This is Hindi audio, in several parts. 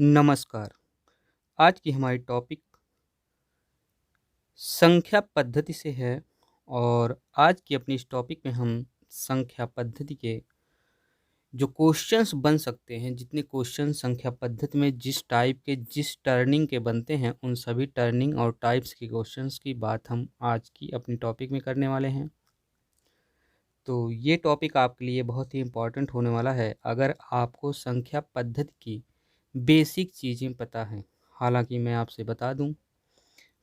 नमस्कार। आज की हमारी टॉपिक संख्या पद्धति से है और आज की अपनी इस टॉपिक में हम संख्या पद्धति के जो क्वेश्चंस बन सकते हैं, जितने क्वेश्चन संख्या पद्धति में जिस टाइप के जिस टर्निंग के बनते हैं, उन सभी टर्निंग और टाइप्स के क्वेश्चंस की बात हम आज की अपनी टॉपिक में करने वाले हैं। तो ये टॉपिक आपके लिए बहुत ही इम्पोर्टेंट होने वाला है अगर आपको संख्या पद्धति की बेसिक चीज़ें पता हैं। हालांकि मैं आपसे बता दूं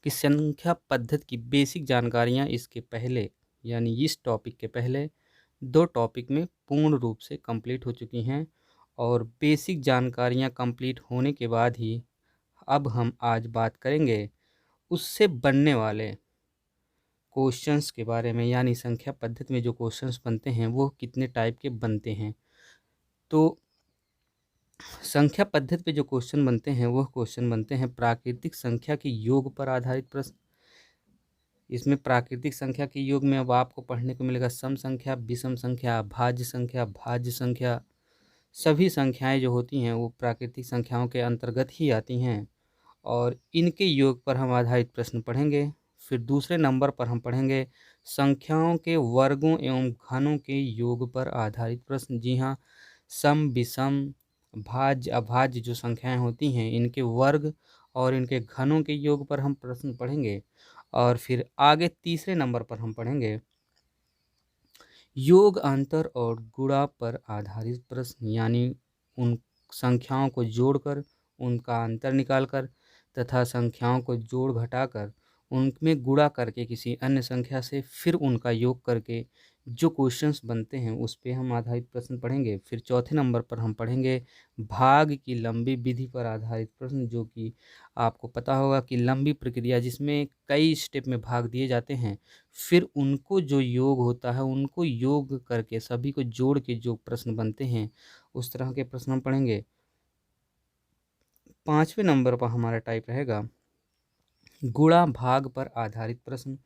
कि संख्या पद्धति की बेसिक जानकारियाँ इसके पहले यानी इस टॉपिक के पहले 2 टॉपिक में पूर्ण रूप से कंप्लीट हो चुकी हैं और बेसिक जानकारियाँ कंप्लीट होने के बाद ही अब हम आज बात करेंगे उससे बनने वाले क्वेश्चंस के बारे में, यानी संख्या पद्धति में जो क्वेश्चंस बनते हैं वो कितने टाइप के बनते हैं। तो संख्या पद्धति पे जो क्वेश्चन बनते हैं वो क्वेश्चन बनते हैं प्राकृतिक संख्या के योग पर आधारित प्रश्न। इसमें प्राकृतिक संख्या के योग में अब आपको पढ़ने को मिलेगा सम संख्या, विषम संख्या, भाज्य संख्या। सभी संख्याएं जो होती हैं वो प्राकृतिक संख्याओं के अंतर्गत ही आती हैं और इनके योग पर हम आधारित प्रश्न पढ़ेंगे। फिर दूसरे नंबर पर हम पढ़ेंगे संख्याओं के वर्गों एवं घनों के योग पर आधारित प्रश्न। जी हाँ, सम, विषम, भाज्य, अभाज्य जो संख्याएं होती हैं इनके वर्ग और इनके घनों के योग पर हम प्रश्न पढ़ेंगे। और फिर आगे तीसरे नंबर पर हम पढ़ेंगे योग, अंतर और गुणा पर आधारित प्रश्न, यानी उन संख्याओं को जोड़कर उनका अंतर निकालकर तथा संख्याओं को जोड़ घटाकर उनमें गुणा करके किसी अन्य संख्या से फिर उनका योग करके जो क्वेश्चंस बनते हैं उस पे हम आधारित प्रश्न पढ़ेंगे। फिर चौथे नंबर पर हम पढ़ेंगे भाग की लंबी विधि पर आधारित प्रश्न, जो कि आपको पता होगा कि लंबी प्रक्रिया जिसमें कई स्टेप में भाग दिए जाते हैं, फिर उनको जो योग होता है उनको योग करके सभी को जोड़ के जो प्रश्न बनते हैं उस तरह के प्रश्न हम पढ़ेंगे। पाँचवें नंबर पर हमारा टाइप रहेगा गुणा भाग पर आधारित प्रश्न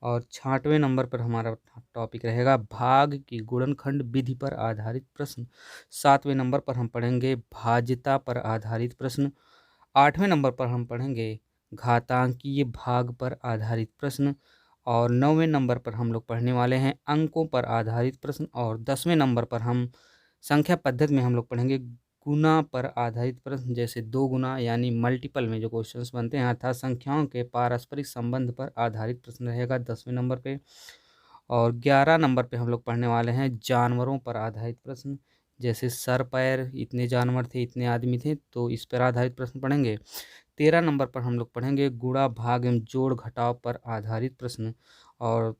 और छठवें नंबर पर हमारा टॉपिक रहेगा भाग की गुणनखंड विधि पर आधारित प्रश्न। सातवें नंबर पर हम पढ़ेंगे भाज्यता पर आधारित प्रश्न। आठवें नंबर पर हम पढ़ेंगे घातांकीय भाग पर आधारित प्रश्न और नौवें नंबर पर हम लोग पढ़ने वाले हैं अंकों पर आधारित प्रश्न और 10वें नंबर पर हम संख्या पद्धति में हम लोग पढ़ेंगे गुना पर आधारित प्रश्न, जैसे 2 गुना यानी मल्टीपल में जो क्वेश्चंस बनते हैं अर्थात संख्याओं के पारस्परिक संबंध पर आधारित प्रश्न रहेगा 10वें नंबर पे। और 11 नंबर पे हम लोग पढ़ने वाले हैं जानवरों पर आधारित प्रश्न, जैसे सर पैर, इतने जानवर थे, इतने आदमी थे, तो इस पर आधारित प्रश्न पढ़ेंगे। 13 नंबर पर हम लोग पढ़ेंगे गुणा भाग एवं जोड़ घटाव पर आधारित प्रश्न और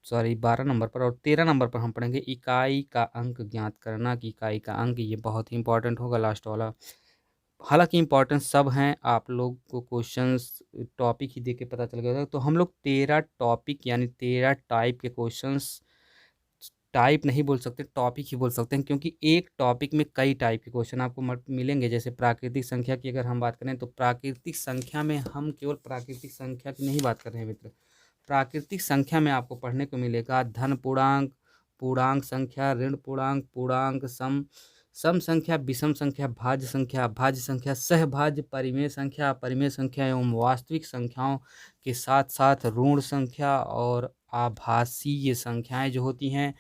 12 नंबर पर। और 13 नंबर पर हम पढ़ेंगे इकाई का अंक ज्ञात करना की इकाई का अंक, ये बहुत ही इंपॉर्टेंट होगा लास्ट वाला। हालांकि इंपॉर्टेंट सब हैं, आप लोग को क्वेश्चंस टॉपिक ही देख के पता चल गया था। तो हम लोग 13 टॉपिक यानी 13 टाइप के क्वेश्चंस, टाइप नहीं बोल सकते, टॉपिक ही बोल सकते हैं, क्योंकि एक टॉपिक में कई टाइप के क्वेश्चन आपको मिलेंगे। जैसे प्राकृतिक संख्या की अगर हम बात करें तो प्राकृतिक संख्या में हम केवल प्राकृतिक संख्या की नहीं बात कर रहे हैं मित्र। प्राकृतिक संख्या में आपको पढ़ने को मिलेगा धन पूर्णांक, पूर्णांक संख्या, ऋण पूर्णांक, पूर्णांक, सम संख्या, विषम संख्या, भाज्य संख्या, सहभाज्य, परिमेय संख्या एवं वास्तविक संख्याओं के साथ साथ ऋण संख्या और आभासीय संख्याएं जो होती हैं,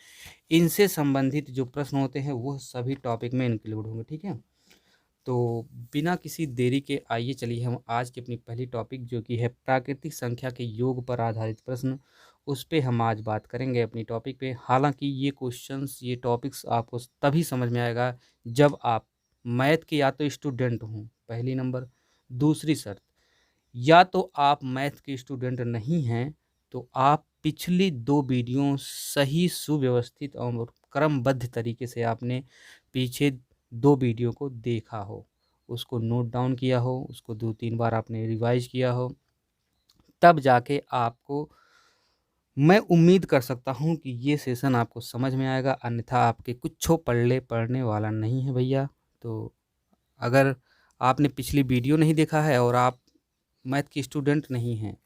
इनसे संबंधित जो प्रश्न होते हैं वो सभी टॉपिक में इंक्लूड होंगे। ठीक है, तो बिना किसी देरी के आइए चलिए हम आज की अपनी पहली टॉपिक जो कि है प्राकृतिक संख्या के योग पर आधारित प्रश्न, उस पे हम आज बात करेंगे अपनी टॉपिक पे। हालांकि ये क्वेश्चंस, ये टॉपिक्स आपको तभी समझ में आएगा जब आप मैथ के या तो स्टूडेंट हों, पहली नंबर। दूसरी शर्त, या तो आप मैथ के स्टूडेंट नहीं हैं तो आप पिछली 2 वीडियो सही सुव्यवस्थित और क्रमबद्ध तरीके से आपने पीछे 2 वीडियो को देखा हो, उसको नोट डाउन किया हो, उसको 2-3 बार आपने रिवाइज किया हो, तब जाके आपको मैं उम्मीद कर सकता हूँ कि ये सेशन आपको समझ में आएगा, अन्यथा आपके कुछो पल्ले पड़ने वाला नहीं है भैया। तो अगर आपने पिछली वीडियो नहीं देखा है और आप मैथ के स्टूडेंट नहीं हैं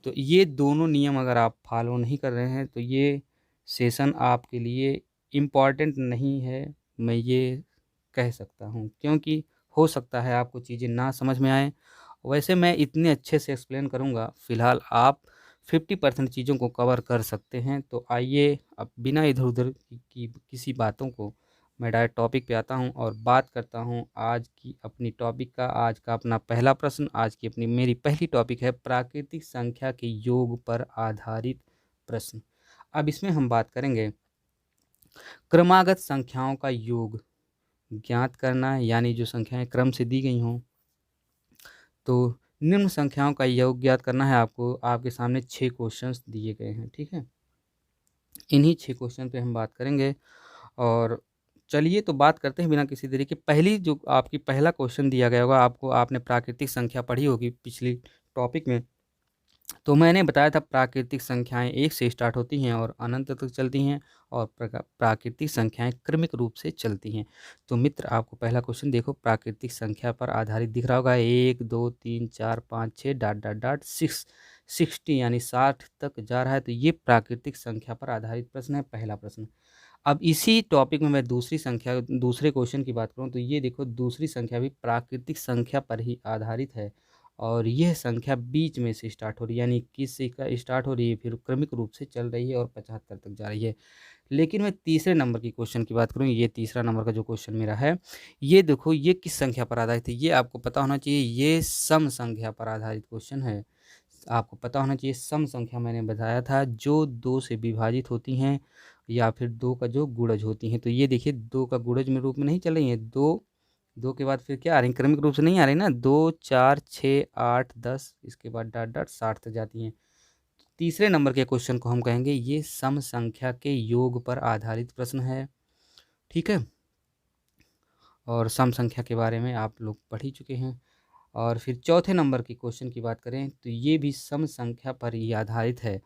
तो ये दोनों नियम अगर आप फॉलो नहीं कर रहे हैं तो ये सेशन आपके लिए इम्पॉर्टेंट नहीं है, मैं ये कह सकता हूँ। क्योंकि हो सकता है आपको चीज़ें ना समझ में आएँ। वैसे मैं इतने अच्छे से एक्सप्लेन करूँगा, फ़िलहाल आप 50% चीज़ों को कवर कर सकते हैं। तो आइए अब बिना इधर-उधर की किसी बातों को मैं डायरेक्ट टॉपिक पे आता हूँ और बात करता हूँ आज की अपनी टॉपिक का। आज का अपना पहला प्रश्न, आज की अपनी मेरी पहली टॉपिक है प्राकृतिक संख्या के योग पर आधारित प्रश्न। अब इसमें हम बात करेंगे क्रमागत संख्याओं का योग ज्ञात करना, यानी जो संख्याएँ क्रम से दी गई हों। तो निम्न संख्याओं का योग ज्ञात करना है आपको। आपके सामने 6 क्वेश्चंस दिए गए हैं, ठीक है? इन्हीं 6 क्वेश्चन पे हम बात करेंगे और चलिए तो बात करते हैं बिना किसी देरी के। पहली जो आपकी पहला क्वेश्चन दिया गया होगा आपको, आपने प्राकृतिक संख्या पढ़ी होगी पिछली टॉपिक में। तो मैंने बताया था प्राकृतिक संख्याएँ 1 से स्टार्ट होती हैं और अनंत तक चलती हैं और प्राकृतिक संख्याएँ क्रमिक रूप से चलती हैं। तो मित्र आपको पहला क्वेश्चन देखो, प्राकृतिक संख्या पर आधारित दिख रहा होगा 1, 2, 3, 4, 5, 6 डॉट डॉट डॉट 60 यानी 60 तक जा रहा है। तो ये प्राकृतिक संख्या पर आधारित प्रश्न है, पहला प्रश्न। अब इसी टॉपिक में मैं दूसरे क्वेश्चन की बात करूँ तो ये देखो, दूसरी संख्या भी प्राकृतिक संख्या पर ही आधारित है और यह संख्या बीच में से स्टार्ट हो रही है, यानी 21 से का स्टार्ट हो रही है, फिर क्रमिक रूप से चल रही है और 75 तक जा रही है। लेकिन मैं तीसरे नंबर की क्वेश्चन की बात करूँ, ये तीसरा नंबर का जो क्वेश्चन मेरा है, ये देखो ये किस संख्या पर आधारित है, ये आपको पता होना चाहिए। ये सम संख्या पर आधारित क्वेश्चन है। आपको पता होना चाहिए सम संख्या मैंने बताया था जो 2 से विभाजित होती हैं या फिर 2 का जो गुणज होती हैं। तो ये देखिए 2 का गुणज में रूप में नहीं चल रही हैं, 2 के बाद फिर क्या आ रही हैं, क्रमिक रूप से नहीं आ रही ना, 2, 4, 6, 8, 10 इसके बाद डॉट डॉट 60 तक जाती हैं। तीसरे नंबर के क्वेश्चन को हम कहेंगे ये सम संख्या के योग पर आधारित प्रश्न है, ठीक है? और सम संख्या के बारे में आप लोग पढ़ ही चुके हैं। और फिर चौथे नंबर की क्वेश्चन की बात करें तो ये भी सम संख्या पर ही आधारित है।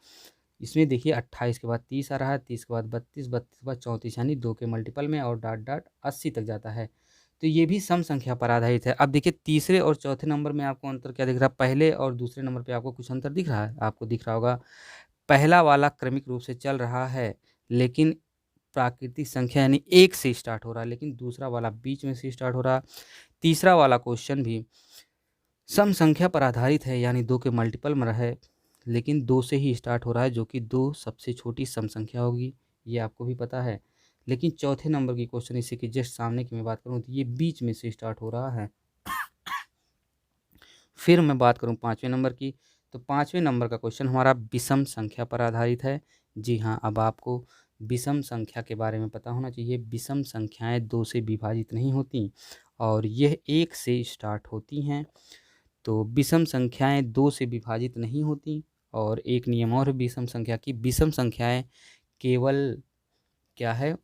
इसमें देखिए 28 के बाद 30 आ रहा है, 30 के बाद 32, 32 के बाद 34 यानी 2 के मल्टीपल में और डॉट डॉट 80 तक जाता है। तो ये भी सम संख्या पर आधारित है। अब देखिए तीसरे और चौथे नंबर में आपको अंतर क्या दिख रहा है, पहले और दूसरे नंबर पे आपको कुछ अंतर दिख रहा है? आपको दिख रहा होगा पहला वाला क्रमिक रूप से चल रहा है, लेकिन प्राकृतिक संख्या यानी 1 से स्टार्ट हो रहा है, लेकिन दूसरा वाला बीच में से स्टार्ट हो रहा है। तीसरा वाला क्वेश्चन भी सम संख्या पर आधारित है, यानी 2 के मल्टीपल में है, लेकिन 2 से ही स्टार्ट हो रहा है, जो कि 2 सबसे छोटी सम संख्या होगी, ये आपको भी पता है। लेकिन चौथे नंबर की क्वेश्चन इसी के जस्ट सामने की मैं बात करूँ तो ये बीच में से स्टार्ट हो रहा है। फिर मैं बात करूँ पाँचवें नंबर की, तो पाँचवें नंबर का क्वेश्चन हमारा विषम संख्या पर आधारित है। जी हाँ, अब आपको विषम संख्या के बारे में पता होना चाहिए। विषम संख्याएँ 2 से विभाजित नहीं होती और यह 1 से स्टार्ट होती हैं। तो विषम संख्याएँ 2 से विभाजित नहीं होती और एक नियम और है विषम संख्या की, विषम संख्याएँ केवल क्या है,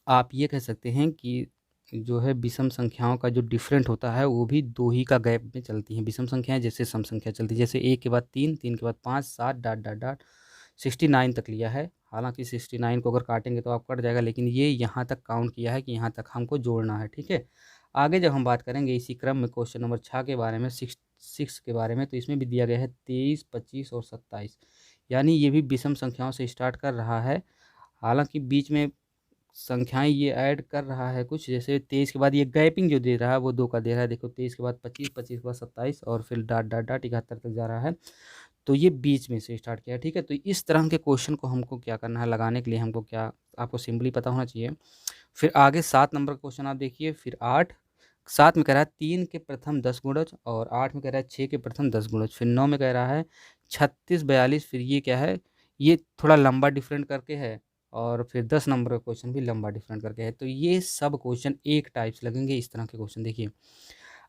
आप ये कह सकते हैं कि जो है विषम संख्याओं का जो डिफरेंट होता है वो भी 2 ही का गैप में चलती हैं। विषम संख्याएँ जैसे सम संख्या चलती है, जैसे 1 के बाद 3, 3 के बाद 5, 7 डॉट डॉट डॉट 69 तक लिया है। हालाँकि 69 को अगर काटेंगे तो आप कट जाएगा, लेकिन ये यहाँ तक काउंट किया है कि यहाँ तक हमको जोड़ना है, ठीक है? आगे जब हम बात करेंगे इसी क्रम में क्वेश्चन नंबर 6 के बारे में, 6 के बारे में, तो इसमें भी दिया गया है 23, 25 और 27, यानी ये भी विषम संख्याओं से स्टार्ट कर रहा है। हालाँकि बीच में संख्याएँ ये ऐड कर रहा है कुछ, जैसे 23 के बाद ये गैपिंग जो दे रहा है वो 2 का दे रहा है। देखो 23 के बाद 25, 25 के बाद 27 और फिर डॉट डॉट डॉट 71 तक जा रहा है। तो ये बीच में से स्टार्ट किया है, ठीक है? तो इस तरह के क्वेश्चन को हमको क्या करना है, लगाने के लिए हमको क्या, आपको सिंपली पता होना चाहिए। फिर आगे 7 नंबर का क्वेश्चन आप देखिए, फिर 8, 7 में कह रहा है 3 के प्रथम 10 गुणज और 8 में कह रहा है 6 के प्रथम 10 गुणज, फिर 9 में कह रहा है 36, 42, फिर ये क्या है, ये थोड़ा लंबा डिफरेंट करके है और फिर 10 नंबर का क्वेश्चन भी लंबा डिफरेंट करके है। तो ये सब क्वेश्चन एक टाइप से लगेंगे, इस तरह के क्वेश्चन देखिए।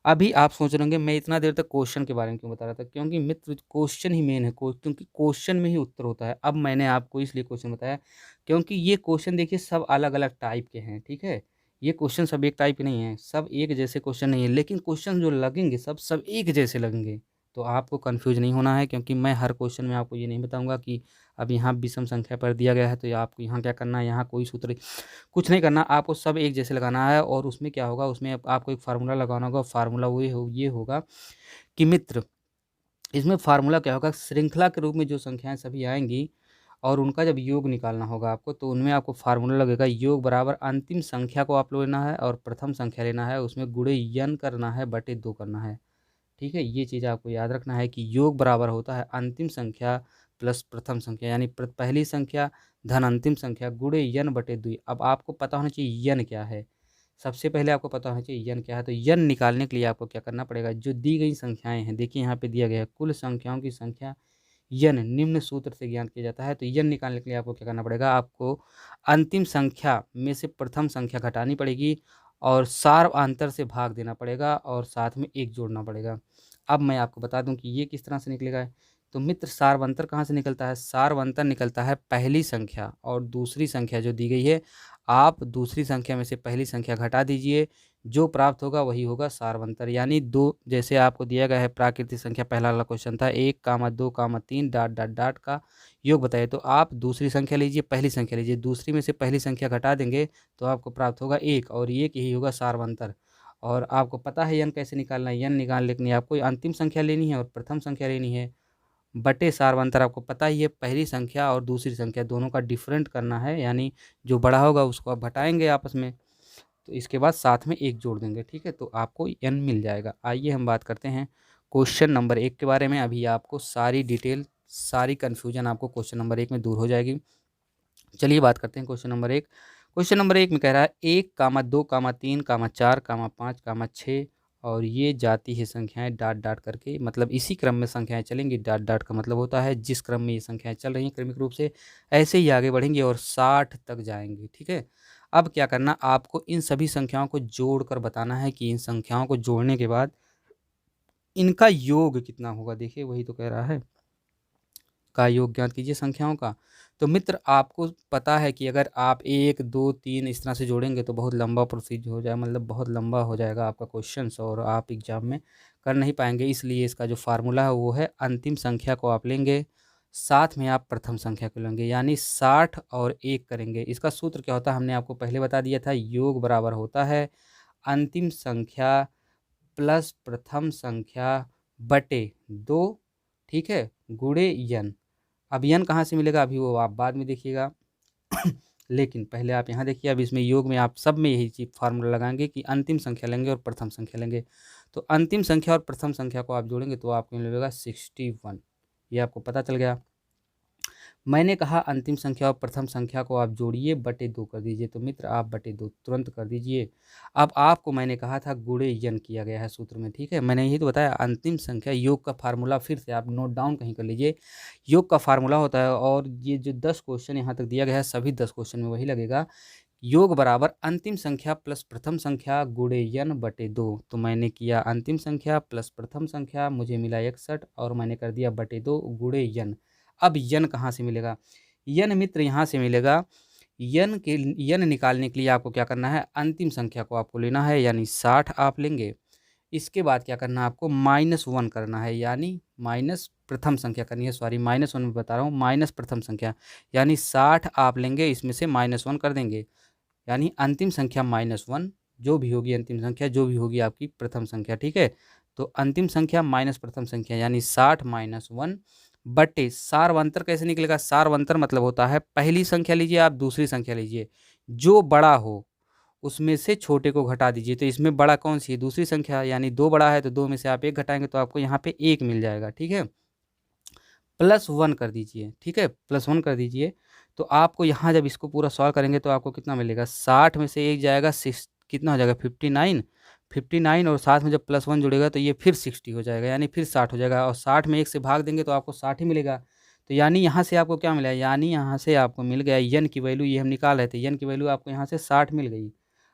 अभी आप सोच रहे होंगे मैं इतना देर तक क्वेश्चन के बारे में क्यों बता रहा था, क्योंकि मित्र क्वेश्चन ही मेन है, क्योंकि क्वेश्चन में ही उत्तर होता है। अब मैंने आपको इसलिए क्वेश्चन बताया क्योंकि ये क्वेश्चन देखिए सब अलग अलग टाइप के हैं, ठीक है? ये क्वेश्चन सब एक टाइप के नहीं है, सब एक जैसे क्वेश्चन नहीं है, लेकिन क्वेश्चन जो लगेंगे सब एक जैसे लगेंगे। तो आपको कन्फ्यूज नहीं होना है, क्योंकि मैं हर क्वेश्चन में आपको ये नहीं बताऊंगा कि अब यहाँ विषम संख्या पर दिया गया है तो आपको यहाँ क्या करना है, यहाँ कोई सूत्र कुछ नहीं करना, आपको सब एक जैसे लगाना है। और उसमें क्या होगा, उसमें आपको एक फार्मूला लगाना होगा। फार्मूला ये होगा कि मित्र, इसमें फार्मूला क्या होगा, श्रृंखला के रूप में जो संख्याएं सभी आएंगी और उनका जब योग निकालना होगा आपको, तो उनमें आपको फार्मूला लगेगा योग बराबर अंतिम संख्या को आप लेना है और प्रथम संख्या लेना है, उसमें गुणे यन करना है बटे 2 करना है। ठीक है, ये चीज़ आपको याद रखना है कि योग बराबर होता है अंतिम संख्या प्लस प्रथम संख्या, यानी पहली संख्या धन अंतिम संख्या गुणे यन बटे 2। अब आपको पता होना चाहिए यन क्या है। सबसे पहले आपको पता होना चाहिए यन क्या है। तो यन निकालने के लिए आपको क्या करना पड़ेगा, जो दी गई संख्याएं हैं, देखिए यहाँ पे दिया गया है कुल संख्याओं की संख्या यन निम्न सूत्र से ज्ञात किया जाता है। तो यन निकालने के लिए आपको क्या करना पड़ेगा, आपको अंतिम संख्या में से प्रथम संख्या घटानी पड़ेगी और सार्वंतर से भाग देना पड़ेगा और साथ में एक जोड़ना पड़ेगा। अब मैं आपको बता दूं कि ये किस तरह से निकलेगा। तो मित्र, सार्वंतर कहाँ से निकलता है, सार्वंतर निकलता है पहली संख्या और दूसरी संख्या जो दी गई है, आप दूसरी संख्या में से पहली संख्या घटा दीजिए, जो प्राप्त होगा वही होगा सार्वंतर। यानी दो, जैसे आपको दिया गया है प्राकृतिक संख्या, पहला वाला क्वेश्चन था 1, 2, 3 डॉट डॉट डॉट का योग बताइए, तो आप दूसरी संख्या लीजिए, पहली संख्या लीजिए, दूसरी में से पहली संख्या घटा देंगे तो आपको प्राप्त होगा 1 और 1 यही होगा सार्वंतर। और आपको पता है यन कैसे निकालना है, यन निकालने के लिए आपको अंतिम संख्या लेनी है और प्रथम संख्या लेनी है बटे सार्वंतर। आपको पता ही है पहली संख्या और दूसरी संख्या दोनों का डिफरेंट करना है, यानी जो बड़ा होगा उसको आप घटाएंगे आपस में, तो इसके बाद साथ में एक जोड़ देंगे। ठीक है, तो आपको एन मिल जाएगा। आइए हम बात करते हैं क्वेश्चन नंबर 1 के बारे में। अभी आपको सारी डिटेल, सारी कन्फ्यूजन आपको क्वेश्चन नंबर 1 में दूर हो जाएगी। चलिए बात करते हैं क्वेश्चन नंबर 1। क्वेश्चन नंबर 1 में कह रहा है 1, 2, 3, 4, 5, 6 और ये जाती है संख्याएं डॉट डॉट करके, मतलब इसी क्रम में संख्याएं चलेंगी। डॉट डॉट का मतलब होता है जिस क्रम में ये संख्याएं चल रही हैं क्रमिक रूप से, ऐसे ही आगे बढ़ेंगी और 60 तक जाएंगी। ठीक है, अब क्या करना, आपको इन सभी संख्याओं को जोड़कर बताना है कि इन संख्याओं को जोड़ने के बाद इनका योग कितना होगा। देखिए वही तो कह रहा है, का योग ज्ञात कीजिए संख्याओं का। तो मित्र, आपको पता है कि अगर आप 1, 2, 3 इस तरह से जोड़ेंगे तो बहुत लंबा प्रोसीजर हो जाए, मतलब बहुत लंबा हो जाएगा आपका क्वेश्चंस और आप एग्जाम में कर नहीं पाएंगे। इसलिए इसका जो फार्मूला है वो है अंतिम संख्या को आप लेंगे, साथ में आप प्रथम संख्या को लेंगे, यानी 60 और 1 करेंगे। इसका सूत्र क्या होता है हमने आपको पहले बता दिया था, योग बराबर होता है अंतिम संख्या प्लस प्रथम संख्या बटे 2। ठीक है, गुणे यन। अब यन कहाँ से मिलेगा अभी वो आप बाद में देखिएगा लेकिन पहले आप यहाँ देखिए, अब इसमें योग में आप सब में यही चीज फार्मूला लगाएंगे कि अंतिम संख्या लेंगे और प्रथम संख्या लेंगे। तो अंतिम संख्या और प्रथम संख्या को आप जोड़ेंगे तो आपको मिलेगा 61। ये आपको पता चल गया। मैंने कहा अंतिम संख्या और प्रथम संख्या को आप जोड़िए बटे 2 कर दीजिए, तो मित्र आप बटे 2 तुरंत कर दीजिए। अब आपको मैंने कहा था गुणे यन किया गया है सूत्र में। ठीक है, मैंने यही तो बताया अंतिम संख्या, योग का फार्मूला फिर से आप नोट डाउन कहीं कर लीजिए। योग का फार्मूला होता है और ये जो 10 क्वेश्चन यहाँ तक दिया गया है सभी 10 क्वेश्चन में वही लगेगा, योग बराबर अंतिम संख्या प्लस प्रथम संख्या गुणे यन बटे 2। तो मैंने किया अंतिम संख्या प्लस प्रथम संख्या, मुझे मिला 61 और मैंने कर दिया बटे 2 गुणे यन। अब यन कहाँ से मिलेगा, यन मित्र यहाँ से मिलेगा। यन निकालने के लिए आपको क्या करना है, अंतिम संख्या को आपको लेना है यानी 60 आप लेंगे। इसके बाद क्या करना है, आपको -1 करना है, यानी माइनस प्रथम संख्या करनी है, सॉरी -1 में बता रहा हूँ, माइनस प्रथम संख्या, यानी 60 आप लेंगे, इसमें से -1 कर देंगे, यानी अंतिम संख्या -1 जो भी होगी, अंतिम संख्या जो भी होगी आपकी प्रथम संख्या। ठीक है, तो अंतिम संख्या माइनस प्रथम संख्या यानी 60 - 1 बटे सार्वंतर। कैसे निकलेगा, सार्वंतर मतलब होता है पहली संख्या लीजिए आप, दूसरी संख्या लीजिए, जो बड़ा हो उसमें से छोटे को घटा दीजिए। तो इसमें बड़ा कौन सी है, दूसरी संख्या, यानी 2 बड़ा है तो 2 में से आप 1 घटाएंगे तो आपको यहाँ पे 1 मिल जाएगा। ठीक है, +1 कर दीजिए। ठीक है, +1 कर दीजिए। तो आपको यहाँ जब इसको पूरा सॉल्व करेंगे तो आपको कितना मिलेगा, 60 में से 1 जाएगा, 6 कितना हो जाएगा 59, 59 और साथ में जब +1 जुड़ेगा तो ये फिर 60 हो जाएगा, यानी फिर 60 हो जाएगा और 60 में 1 से भाग देंगे तो आपको 60 ही मिलेगा। तो यानी यहाँ से आपको क्या मिला, यानी यहाँ से आपको मिल गया यन की वैल्यू, ये हम निकाल रहे थे, यन की वैल्यू आपको यहाँ से 60 मिल गई।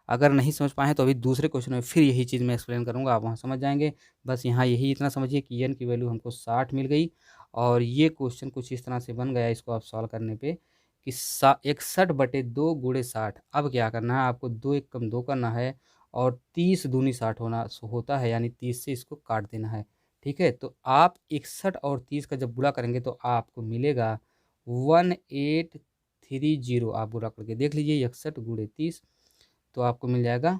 अगर नहीं समझ पाए तो अभी दूसरे क्वेश्चन में फिर यही चीज़ मैं एक्सप्लेन करूँगा, आप वहाँ समझ जाएंगे। बस यहाँ यही इतना समझिए कि यन की वैल्यू हमको 60 मिल गई और ये क्वेश्चन कुछ इस तरह से बन गया, इसको आप सॉल्व करने पे कि 61 बटे 2 गुणे 60। अब क्या करना है आपको, 2 एक कम 2 करना है और 30 दूनी 60 होता है, यानी 30 से इसको काट देना है। ठीक है, तो आप 61 और 30 का जब गुणा करेंगे तो आपको मिलेगा 1830। आप गुणा करके देख लीजिए, 61 गुणे 30 तो आपको मिल जाएगा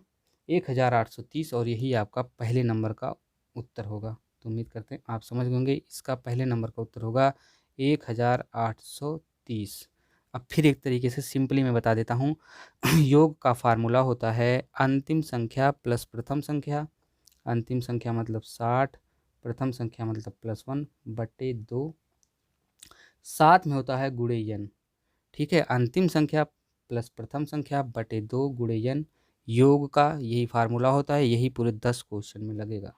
1830 और यही आपका पहले नंबर का उत्तर होगा। तो उम्मीद करते हैं आप समझ गए होंगे, इसका पहले नंबर का उत्तर होगा 1830। 30। अब फिर एक तरीके से सिंपली मैं बता देता हूँ। योग का फार्मूला होता है अंतिम संख्या प्लस प्रथम संख्या, अंतिम संख्या मतलब 60, प्रथम संख्या मतलब +1 बटे 2, साथ में होता है गुणे यन। ठीक है, अंतिम संख्या प्लस प्रथम संख्या बटे 2 गुणे यन, योग का यही फार्मूला होता है। यही पूरे 10 क्वेश्चन में लगेगा।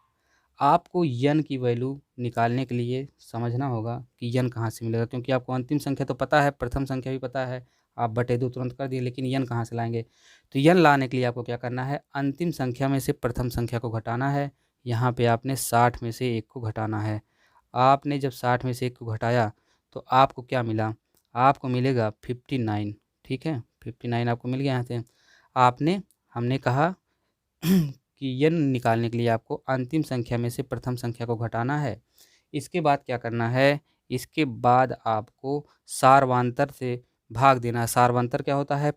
आपको यन की वैल्यू निकालने के लिए समझना होगा कि यन कहाँ से मिलेगा, क्योंकि आपको अंतिम संख्या तो पता है, प्रथम संख्या भी पता है, आप बटे 2 तुरंत कर दिए, लेकिन यन कहाँ से लाएंगे। तो यन लाने के लिए आपको क्या करना है, अंतिम संख्या में से प्रथम संख्या को घटाना है। यहाँ पे आपने 60 में से 1 को घटाना है। आपने जब 60 में से 1 को घटाया तो आपको क्या मिला, आपको मिलेगा 59। ठीक है, 59 आपको मिल गया यहाँ से। आपने हमने कहा कि यन निकालने के लिए आपको अंतिम संख्या में से प्रथम संख्या को घटाना है। इसके बाद क्या करना है, इसके बाद आपको सार्वंतर से भाग देना है। सार्वंतर क्या होता है,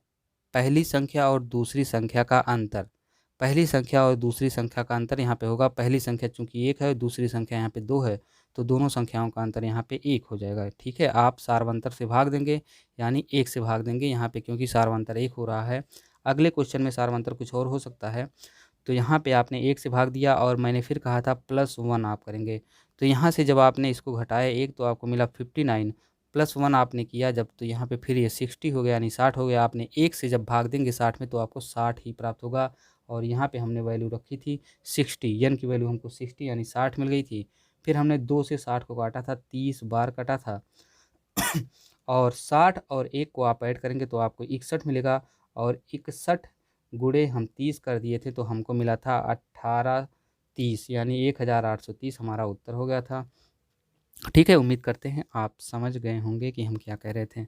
पहली संख्या और दूसरी संख्या का अंतर। पहली संख्या और दूसरी संख्या का अंतर यहाँ पे होगा। पहली संख्या चूंकि 1 है, दूसरी संख्या यहाँ पे 2 है, तो दोनों संख्याओं का अंतर यहाँ पे 1 हो जाएगा। ठीक है, आप सार्वंतर से भाग देंगे, यानी 1 से भाग देंगे यहाँ पे, क्योंकि सार्वंतर 1 हो रहा है। अगले क्वेश्चन में सार्वंतर कुछ और हो सकता है। तो यहाँ पे आपने 1 से भाग दिया, और मैंने फिर कहा था +1 आप करेंगे। तो यहाँ से जब आपने इसको घटाया 1 तो आपको मिला 59, +1 आपने किया जब, तो यहाँ पे फिर ये 60 हो गया, यानी 60 हो गया। आपने 1 से जब भाग देंगे 60 में तो आपको 60 ही प्राप्त होगा। और यहाँ पे हमने वैल्यू रखी थी 60, यन की वैल्यू हमको 60 यानी 60 मिल गई थी। फिर हमने 2 से 60 को काटा था, 30 बार काटा था। और 60 और 1 को आप ऐड करेंगे तो आपको 61 मिलेगा, और 61 गुणे हम 30 कर दिए थे तो हमको मिला था 1830, यानी 1830 हमारा उत्तर हो गया था। ठीक है, उम्मीद करते हैं आप समझ गए होंगे कि हम क्या कह रहे थे।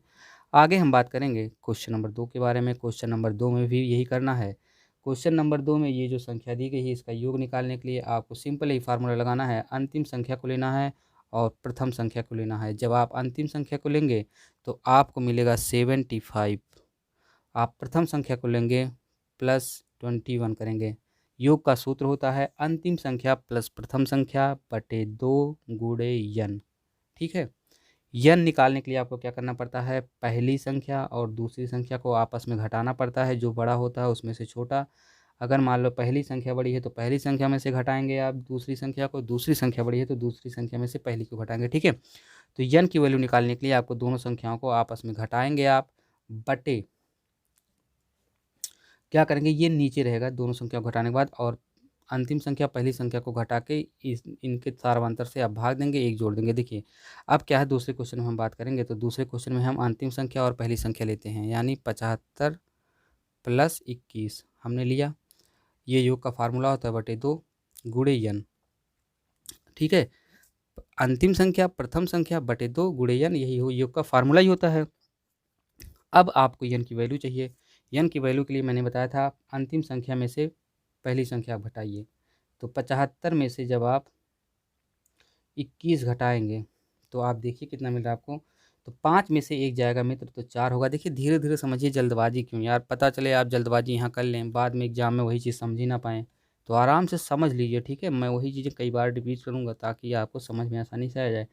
आगे हम बात करेंगे क्वेश्चन नंबर 2 के बारे में। क्वेश्चन नंबर 2 में भी यही करना है। क्वेश्चन नंबर 2 में ये जो संख्या दी गई है, इसका योग निकालने के लिए आपको सिंपल ही फार्मूला लगाना है। अंतिम संख्या को लेना है और प्रथम संख्या को लेना है। जब आप अंतिम संख्या को लेंगे तो आपको मिलेगा 75, आप प्रथम संख्या को लेंगे +21 करेंगे। योग का सूत्र होता है अंतिम संख्या प्लस प्रथम संख्या बटे 2 गुणे यन। ठीक है, यन निकालने के लिए आपको क्या करना पड़ता है, पहली संख्या और दूसरी संख्या को आपस में घटाना पड़ता है। जो बड़ा होता है उसमें से छोटा। अगर मान लो पहली संख्या बड़ी है तो पहली संख्या में से घटाएंगे आप दूसरी संख्या को, दूसरी संख्या बड़ी है तो दूसरी संख्या में से पहली को घटाएंगे। ठीक है, तो यन की वैल्यू निकालने के लिए आपको दोनों संख्याओं को आपस में घटाएंगे आप, बटे क्या करेंगे, ये नीचे रहेगा दोनों संख्या को घटाने के बाद, और अंतिम संख्या पहली संख्या को घटा के इनके सार्वंतर से आप भाग देंगे, 1 जोड़ देंगे। देखिए अब क्या है, दूसरे क्वेश्चन में हम बात करेंगे। तो दूसरे क्वेश्चन में हम अंतिम संख्या और पहली संख्या लेते हैं, यानी 75 + 21 हमने लिया। ये योग का फार्मूला होता है बटे 2 गुणे यन। ठीक है, अंतिम संख्या प्रथम संख्या बटे 2 गुणे यन, यही योग का फार्मूला ही होता है। अब आपको यन की वैल्यू चाहिए। यन की वैल्यू के लिए मैंने बताया था अंतिम संख्या में से पहली संख्या आप घटाइए। तो 75 में से जब आप 21 घटाएंगे तो आप देखिए कितना मिल रहा है आपको। तो 5 में से 1 जाएगा मित्र, तो 4 होगा। देखिए धीरे धीरे समझिए, जल्दबाजी क्यों यार, पता चले आप जल्दबाजी यहाँ कर लें, बाद में एग्जाम में वही चीज़ समझ ही ना पाएँ। तो आराम से समझ लीजिए। ठीक है, मैं वही चीज़ें कई बार रिपीट करूँगा ताकि आपको समझ में आसानी से आ जाए।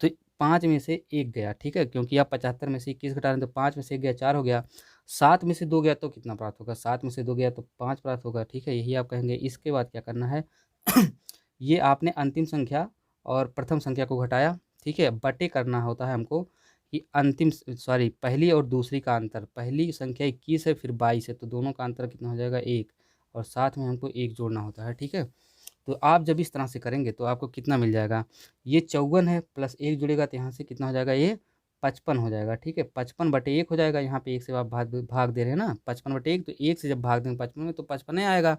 तो 5 में से 1 गया, ठीक है, क्योंकि आप 75 में से 21 घटा रहे हैं तो 5 में से 1 गया, 4 हो गया। 7 में से 2 गया तो कितना प्राप्त होगा, 7 में से 2 गया तो 5 प्राप्त होगा। ठीक है, यही आप कहेंगे। इसके बाद क्या करना है, ये आपने अंतिम संख्या और प्रथम संख्या को घटाया। ठीक है, बटे करना होता है हमको कि पहली और दूसरी का अंतर। पहली संख्या 21 है, फिर 22 है, तो दोनों का अंतर कितना हो जाएगा, 1, और साथ में हमको 1 जोड़ना होता है। ठीक है, तो आप जब इस तरह से करेंगे तो आपको कितना मिल जाएगा, ये 54 है, प्लस 1 जुड़ेगा तो यहाँ से कितना हो जाएगा, ये 55 हो जाएगा। ठीक है, 55/1 हो जाएगा। यहाँ पे 1 से आप भाग भाग दे रहे हैं ना, 55/1, तो 1 से जब भाग देंगे 55 में तो 55 ही आएगा।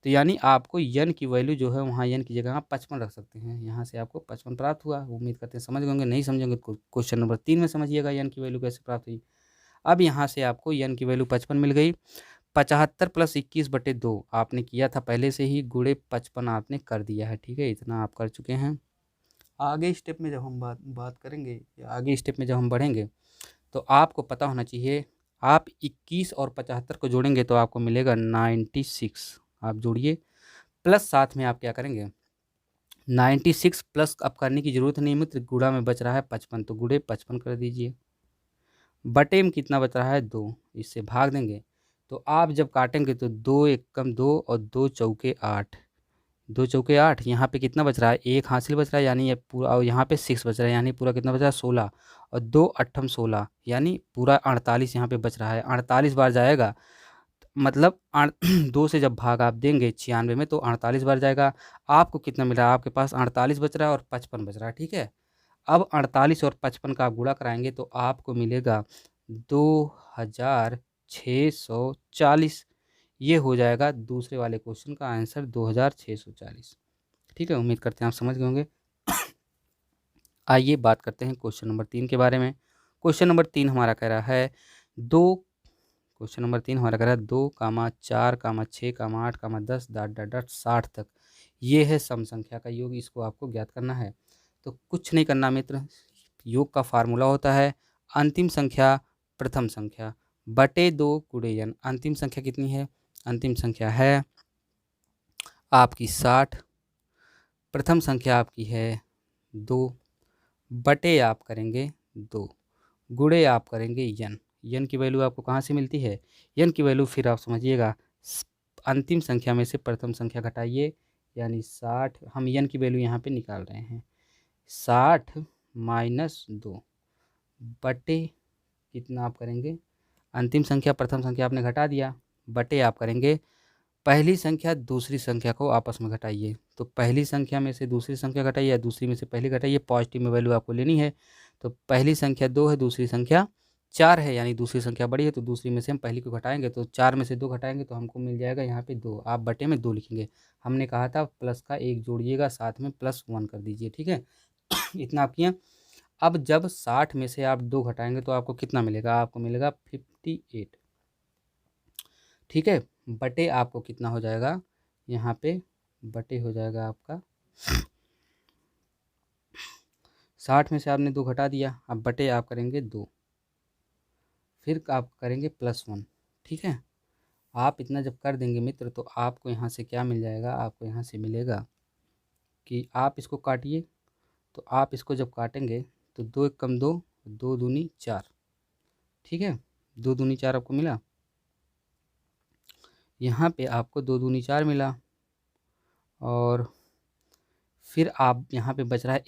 तो यानी आपको यन की वैल्यू जो है, वहाँ यन की जगह आप 55 रख सकते हैं। यहाँ से आपको 55 प्राप्त हुआ। उम्मीद करते हैं समझ होंगे। नहीं समझेंगे तो क्वेश्चन नंबर 3 में समझिएगा यन की वैल्यू कैसे प्राप्त हुई। अब यहाँ से आपको यन की वैल्यू 55 मिल गई। 75 + 21/2 आपने किया था पहले से ही, गुणे 55 आपने कर दिया है। ठीक है, इतना आप कर चुके हैं। आगे स्टेप में जब हम बात करेंगे, या आगे स्टेप में जब हम बढ़ेंगे, तो आपको पता होना चाहिए, आप 21 और 75 को जोड़ेंगे तो आपको मिलेगा 96। आप जोड़िए, प्लस साथ में आप क्या करेंगे, 96 प्लस अब करने की ज़रूरत नहीं मित्र, गुणा में बच रहा है 55, तो गुणे 55 कर दीजिए। बटे में कितना बच रहा है 2, इससे भाग देंगे। तो आप जब काटेंगे तो 2 एकम 2 और 2 चौके 8, 2 चौके 8, यहाँ पे कितना बच रहा है, एक हासिल बच रहा है यानी ये पूरा, और यहाँ पे 6 बच रहा है यानी पूरा कितना बच रहा है 16, और 2 अट्ठम 16 यानी पूरा 48 यहाँ पे बच रहा है। 48 बार जाएगा, मतलब 2 से जब भाग आप देंगे 96 में तो 48 बार जाएगा। आपको कितना मिल रहा है, आपके पास 48 बच रहा है और 55 बच रहा है, ठीक है। अब 48 और 55 का आप गुणा कराएंगे तो आपको मिलेगा 2640। ये हो जाएगा दूसरे वाले क्वेश्चन का आंसर 2640। ठीक है, उम्मीद करते हैं आप समझ गए होंगे। आइए बात करते हैं क्वेश्चन नंबर 3 के बारे में। क्वेश्चन नंबर 3 हमारा कह रहा है 2, 4, 6, 8, 10 ... ये है सम संख्या का योग, इसको आपको ज्ञात करना है। तो कुछ नहीं करना मित्र, योग का फार्मूला होता है अंतिम संख्या प्रथम संख्या बटे 2 गुणे n। अंतिम संख्या कितनी है, अंतिम संख्या है आपकी 60, प्रथम संख्या आपकी है 2, बटे आप करेंगे 2, गुणे आप करेंगे n की वैल्यू आपको कहाँ से मिलती है, n की वैल्यू फिर आप समझिएगा, अंतिम संख्या में से प्रथम संख्या घटाइए यानी 60, हम n की वैल्यू यहाँ पे निकाल रहे हैं, 60 माइनस 2 बटे कितना आप करेंगे, अंतिम संख्या प्रथम संख्या आपने घटा दिया, बटे आप करेंगे पहली संख्या दूसरी संख्या को आपस में घटाइए। तो पहली संख्या में से दूसरी संख्या घटाइए या दूसरी में से पहली घटाइए, पॉजिटिव में वैल्यू आपको लेनी है। तो पहली संख्या 2 है, दूसरी संख्या 4 है, यानी दूसरी संख्या बड़ी है तो दूसरी में से हम पहली को घटाएंगे, तो 4 में से 2 घटाएंगे तो हमको मिल जाएगा यहाँ पे 2, आप बटे में 2 लिखेंगे। हमने कहा था प्लस का 1 जोड़िएगा, साथ में +1 कर दीजिए, ठीक है। इतना आप किया। अब जब 60 में से आप 2 घटाएंगे तो आपको कितना मिलेगा, आपको मिलेगा 58, ठीक है। बटे आपको कितना हो जाएगा, यहाँ पे बटे हो जाएगा आपका 60 में से आपने 2 घटा दिया, अब बटे आप करेंगे 2, फिर आप करेंगे +1, ठीक है। आप इतना जब कर देंगे मित्र तो आपको यहाँ से क्या मिल जाएगा, आपको यहाँ से मिलेगा कि आप इसको काटिए, तो आप इसको जब काटेंगे तो 2 एकम 2, 2 दूनी 4, ठीक है, 2 दूनी 4 आपको मिला। यहाँ पे आपको 2 दूनी 4 मिला, और फिर आप यहाँ पे बच रहा है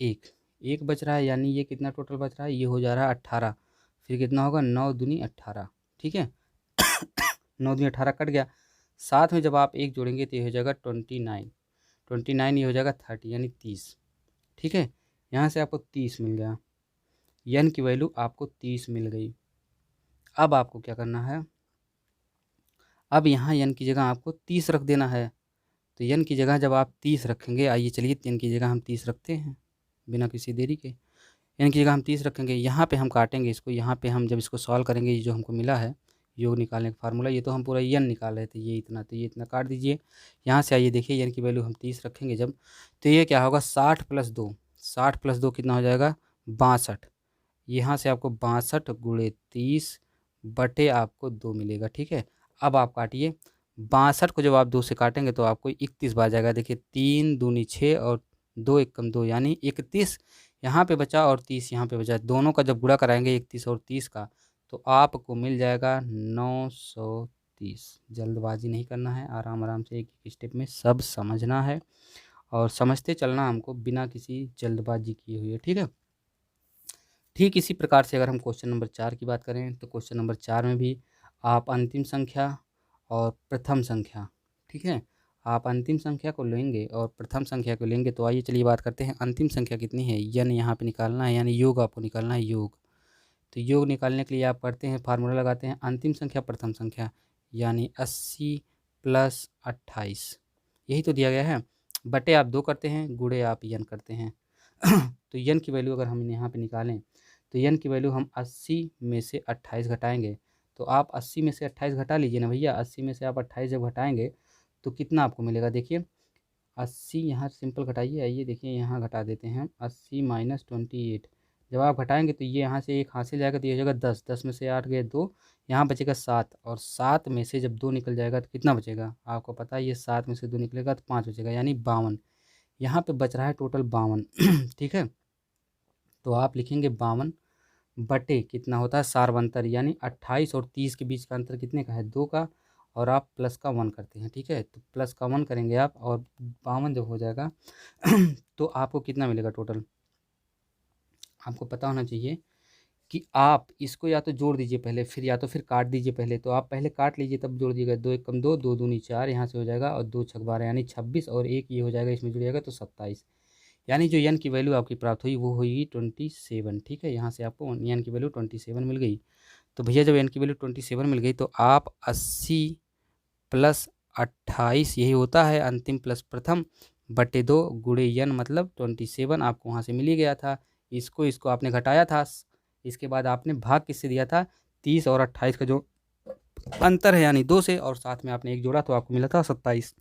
1 बच रहा है, यानी ये कितना टोटल बच रहा है, ये हो जा रहा है 18। फिर कितना होगा, 9 दूनी 18, ठीक है। 9 दूनी 18 कट गया, साथ में जब आप 1 जोड़ेंगे तो ये हो जाएगा 29, 29 ये हो जाएगा 30 यानी 30, ठीक है। यहाँ से आपको 30 मिल गया, n की वैल्यू आपको 30 मिल गई। अब आपको क्या करना है, अब यहाँ n की जगह आपको 30 रख देना है। तो n की जगह जब आप 30 रखेंगे, आइए चलिए n की जगह हम 30 रखते हैं बिना किसी देरी के। n की जगह हम 30 रखेंगे, यहाँ पे हम काटेंगे इसको, यहाँ पे हम जब इसको सॉल्व करेंगे, ये जो हमको मिला है योग निकालने का फार्मूला, ये तो हम पूरा n निकाल रहे थे, ये इतना, तो ये इतना काट दीजिए। यहाँ से आइए देखिए n की वैल्यू हम 30 रखेंगे जब, तो ये क्या होगा 60 + 2, 60 + 2 कितना हो जाएगा 62। यहाँ से आपको 62 गुणे 30 बटे आपको 2 मिलेगा, ठीक है। अब आप काटिए, 62 को जब आप 2 से काटेंगे तो आपको 31 बार जाएगा। देखिए 3 दूनी 6 और 2 एकम 2 यानी 31 यहाँ पे बचा और 30 यहाँ पे बचा, दोनों का जब गुणा कराएंगे 31 और 30 का तो आपको मिल जाएगा 930। जल्दबाजी नहीं करना है, आराम आराम से एक एक स्टेप में सब समझना है और समझते चलना हमको बिना किसी जल्दबाजी किए हुए, ठीक है। ठीक इसी प्रकार से अगर हम क्वेश्चन नंबर 4 की बात करें तो क्वेश्चन नंबर 4 में भी आप अंतिम संख्या और प्रथम संख्या, ठीक है, आप अंतिम संख्या को लेंगे और प्रथम संख्या को लेंगे। तो आइए चलिए बात करते हैं अंतिम संख्या कितनी है, n यहाँ पे निकालना है, यानी योग आपको निकालना है, योग। तो योग निकालने के लिए आप करते हैं फार्मूला लगाते हैं अंतिम संख्या प्रथम संख्या, यानी 80 + 28, यही तो दिया गया है, बटे आप 2 करते हैं, गुणे आप n करते हैं। तो n की वैल्यू अगर हम यहाँ पे निकालें तो n की वैल्यू हम 80 में से 28 घटाएंगे, तो आप 80 में से 28 घटा लीजिए ना भैया, 80 में से आप 28 जब घटाएंगे तो कितना आपको मिलेगा, देखिए 80 यहाँ सिंपल घटाइए, आइए देखिए यहाँ घटा देते हैं, 80 - 28 जब आप घटाएंगे तो ये यहाँ से एक हासिल जाएगा तो ये हो जाएगा 10, 10 में से 8 गए 2, यहाँ बचेगा 7, और 7 में से जब 2 निकल जाएगा तो कितना बचेगा, आपको पता है ये 7 में से 2 निकलेगा तो 5 बचेगा, यानी 52। यहाँ पे बच रहा है टोटल 52। ठीक है, तो आप लिखेंगे 52 बटे कितना होता है सार्वंतर, यानी 28 और 30 के बीच का अंतर कितने का है, 2 का, और आप प्लस का 1 करते हैं। ठीक है, तो प्लस का 1 करेंगे आप, और 52 जब हो जाएगा तो आपको कितना मिलेगा टोटल, आपको पता होना चाहिए कि आप इसको या तो जोड़ दीजिए पहले, फिर या तो फिर काट दीजिए पहले। तो आप पहले काट लीजिए तब जोड़ दीजिएगा। 2 एक कम 2, 2 दूनी 4 यहाँ से हो जाएगा, और 2 छक 12 यानी 26, और एक ये हो जाएगा इसमें जुड़ जाएगा तो 27। यानी जो n की वैल्यू आपकी प्राप्त हुई वो हुई 27। ठीक है, यहाँ से आपको n की वैल्यू 27 मिल गई। तो भैया जब n की वैल्यू 27 मिल गई तो आप 80 प्लस 28 यही होता है अंतिम प्लस प्रथम बटे 2 गुणे n, मतलब 27 आपको वहाँ से मिल ही गया था। इसको आपने घटाया था, इसके बाद आपने भाग किससे दिया था, 30 और 28 का जो अंतर है यानी 2 से, और साथ में आपने एक जोड़ा तो आपको मिला था 27।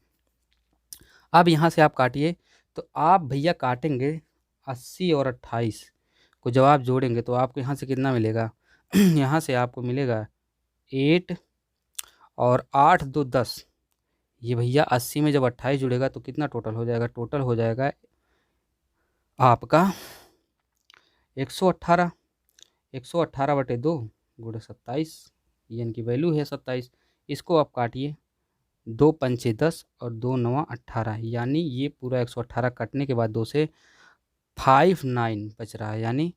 अब यहाँ से आप काटिए, तो आप भैया काटेंगे 80 और 28 को जब आप जोड़ेंगे तो आपको यहाँ से कितना मिलेगा यहाँ से आपको मिलेगा 8 और 8 2 10। ये भैया 80 में जब 28 जुड़ेगा तो कितना टोटल हो जाएगा, टोटल हो जाएगा आपका 118। 118 बटे 2 गुणे 27, n की वैल्यू है 27। इसको आप काटिए, 2 पंचे 10 और 2 नवा 18, यानी ये पूरा 118 कटने के बाद 2 से 59 बच रहा है, यानी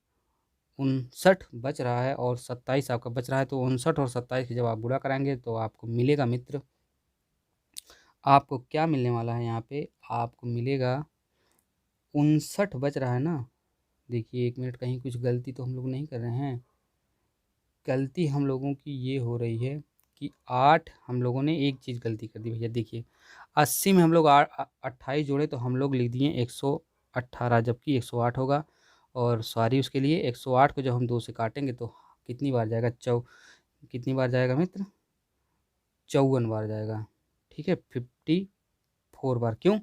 59 बच रहा है, और 27 आपका बच रहा है। तो 59 और 27 की जब आप गुणा कराएंगे तो आपको मिलेगा मित्र, आपको क्या मिलने वाला है यहाँ पे, आपको मिलेगा 59 बच रहा है ना। देखिए 1 मिनट, कहीं कुछ गलती तो हम लोग नहीं कर रहे हैं। गलती हम लोगों की ये हो रही है कि 8 हम लोगों ने एक चीज़ गलती कर दी भैया। देखिए 80 में हम लोग 28 जोड़े तो हम लोग लिख दिए 118, जबकि 108 होगा। और सॉरी उसके लिए, 108 को जब हम 2 से काटेंगे तो कितनी बार जाएगा, कितनी बार जाएगा मित्र, 54 बार जाएगा। ठीक है, 54 बार। क्यों,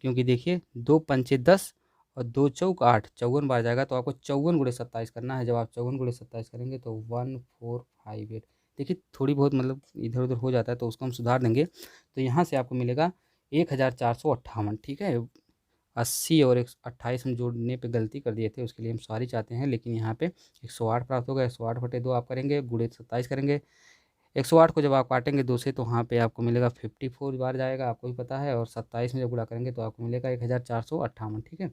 क्योंकि देखिए 2 पंचे 10 और 2 चौक 8, 54 बार जाएगा। तो आपको 54 गुणे 27 करना है। जब आप 54 गुणे 27 करेंगे तो 1458। देखिए थोड़ी बहुत मतलब इधर उधर हो जाता है तो उसको हम सुधार देंगे। तो यहाँ से आपको मिलेगा 1458। ठीक है, 80 और 28 हम जोड़ने पे गलती कर दिए थे, उसके लिए हम सॉरी चाहते हैं। लेकिन यहाँ पे 108 प्राप्त होगा। 108 बटे 2 आप करेंगे, गुणे 27 करेंगे। 108 को जब आप काटेंगे 2 से तो वहाँ पे आपको मिलेगा 54 बार जाएगा, आपको भी पता है। और 27 में जब गुणा करेंगे तो आपको मिलेगा 1458। ठीक है,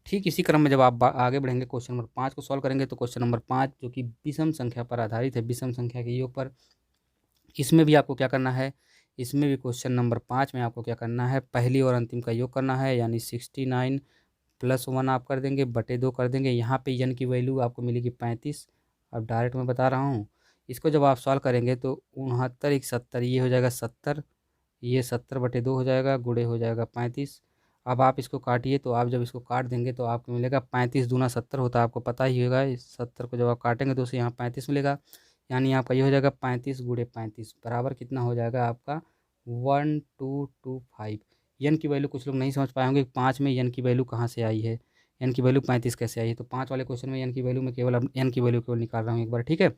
ठीक इसी क्रम में जब आप आगे बढ़ेंगे, क्वेश्चन नंबर 5 को सॉल्व करेंगे। तो क्वेश्चन नंबर 5 जो कि विषम संख्या पर आधारित है, विषम संख्या के योग पर, इसमें भी आपको क्या करना है, इसमें भी क्वेश्चन नंबर 5 में आपको क्या करना है, पहली और अंतिम का योग करना है। यानी 69 प्लस 1 आप कर देंगे, बटे 2 कर देंगे। यहाँ पे n की वैल्यू आपको मिलेगी 35। अब डायरेक्ट मैं बता रहा हूँ, इसको जब आप सॉल्व करेंगे तो 69 1 70, ये हो जाएगा 70, ये 70 बटे 2 हो जाएगा, गुणे हो जाएगा 35। अब आप इसको काटिए, तो आप जब इसको काट देंगे तो आपको मिलेगा 35 दूना 70 होता है, आपको पता ही होगा। इस 70 को जब आप काटेंगे तो उसे यहाँ 35 मिलेगा। यानी आपका ये हो जाएगा 35 गुणे 35 बराबर कितना हो जाएगा आपका 1225। n की वैल्यू कुछ लोग नहीं समझ पाए होंगे, 5 में n की वैल्यू कहाँ से आई है, n की वैल्यू 35 कैसे आई है। तो 5 वाले क्वेश्चन में n की वैल्यू में केवल अब n की वैल्यू केवल निकाल रहा हूँ एक बार। ठीक है,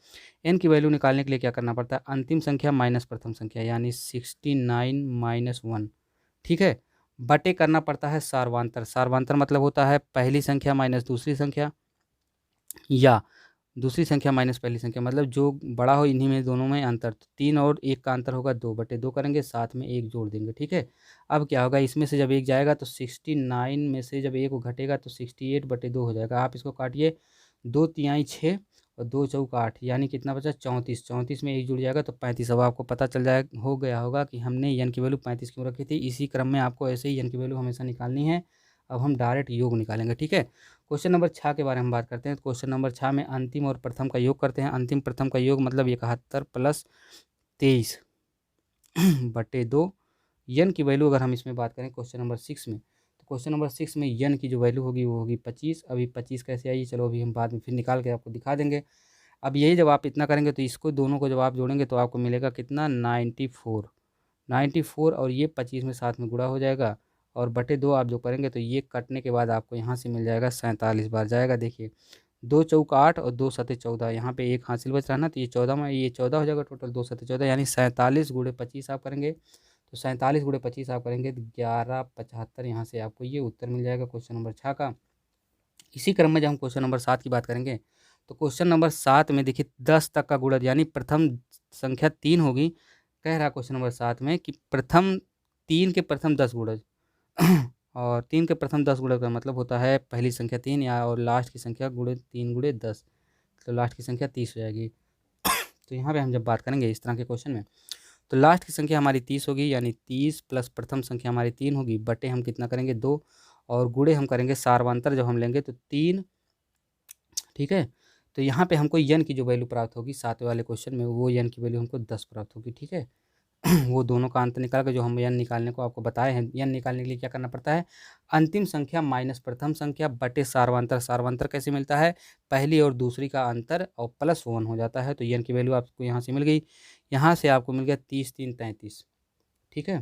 n की वैल्यू निकालने के लिए क्या करना पड़ता है, अंतिम संख्या माइनस प्रथम संख्या, यानी 69 माइनस 1। ठीक है, बटे करना पड़ता है सार्वांतर। सार्वांतर मतलब होता है पहली संख्या माइनस दूसरी संख्या, या दूसरी संख्या माइनस पहली संख्या, मतलब जो बड़ा हो इन्हीं में दोनों में अंतर। तो 3 और 1 का अंतर होगा 2 बटे 2 करेंगे, साथ में 1 जोड़ देंगे। ठीक है, अब क्या होगा, इसमें से जब 1 जाएगा तो 69 में से जब 1 को घटेगा तो 68 बटे 2 हो जाएगा। आप इसको काटिए, 2 तिहाई 6 और 2 चौक 8, यानी कितना बचा 34। 34 में 1 जुड़ जाएगा तो 35। अब आपको पता चल जाए हो गया होगा कि हमने n की वैल्यू 35 क्यों रखी थी। इसी क्रम में आपको ऐसे ही n की वैल्यू हमेशा निकालनी है। अब हम डायरेक्ट योग निकालेंगे। ठीक है, क्वेश्चन नंबर 6 के बारे में बात करते हैं। क्वेश्चन नंबर 6 में अंतिम और प्रथम का योग करते हैं। अंतिम प्रथम का योग मतलब 71 प्लस 23 बटे 2। n की वैल्यू अगर हम इसमें बात करें क्वेश्चन नंबर 6 में, तो क्वेश्चन नंबर 6 में n की जो वैल्यू होगी वो होगी 25। अभी 25 कैसे आई, चलो अभी हम बाद में फिर निकाल के आपको दिखा देंगे। अब यही जब आप इतना करेंगे तो इसको दोनों को जब आप जोड़ेंगे तो आपको मिलेगा कितना 94। 94 और ये 25 में साथ में गुणा हो जाएगा, और बटे 2 आप जो करेंगे तो ये कटने के बाद आपको यहाँ से मिल जाएगा 47 बार जाएगा। देखिए 2 चौक 8 और 2 सते 14, यहाँ पे एक हासिल बच रहा है ना, तो ये 14 में ये 14 हो जाएगा टोटल, 2 सते 14, यानी 47 गुणे 25 आप करेंगे। तो 47 गुणे 25 आप करेंगे तो 1175, यहाँ से आपको ये उत्तर मिल जाएगा क्वेश्चन नंबर 6 का। इसी क्रम में जब हम क्वेश्चन नंबर 7 की बात करेंगे तो क्वेश्चन नंबर 7 में देखिए 10 तक का गुणज यानी प्रथम संख्या 3 होगी। कह रहा क्वेश्चन नंबर 7 में कि प्रथम 3 के प्रथम 10 गुणज और 3 के प्रथम 10 गुणज का मतलब होता है पहली संख्या 3 या और लास्ट की संख्या गुणे 3 गुणे 10, तो लास्ट की संख्या 30 हो जाएगी। तो यहाँ पे हम जब बात करेंगे इस तरह के क्वेश्चन में, तो लास्ट की संख्या हमारी 30 होगी, यानी 30 प्लस प्रथम संख्या हमारी 3 होगी, बटे हम कितना करेंगे 2, और गुणे हम करेंगे सार्वंतर जब हम लेंगे तो 3। ठीक है, तो यहाँ पे हमको यन की जो वैल्यू प्राप्त होगी 7वें वाले क्वेश्चन में, वो यन की वैल्यू हमको 10 प्राप्त होगी। ठीक है वो दोनों का अंतर निकाल कर जो हम यन निकालने को आपको बताए हैं, यन निकालने के लिए क्या करना पड़ता है, अंतिम संख्या माइनस प्रथम संख्या बटे सार्वंतर। सार्वंतर कैसे मिलता है, पहली और दूसरी का अंतर और प्लस 1 हो जाता है। तो यन की वैल्यू आपको यहाँ से मिल गई, यहाँ से आपको मिल गया 30 3 33। ठीक है,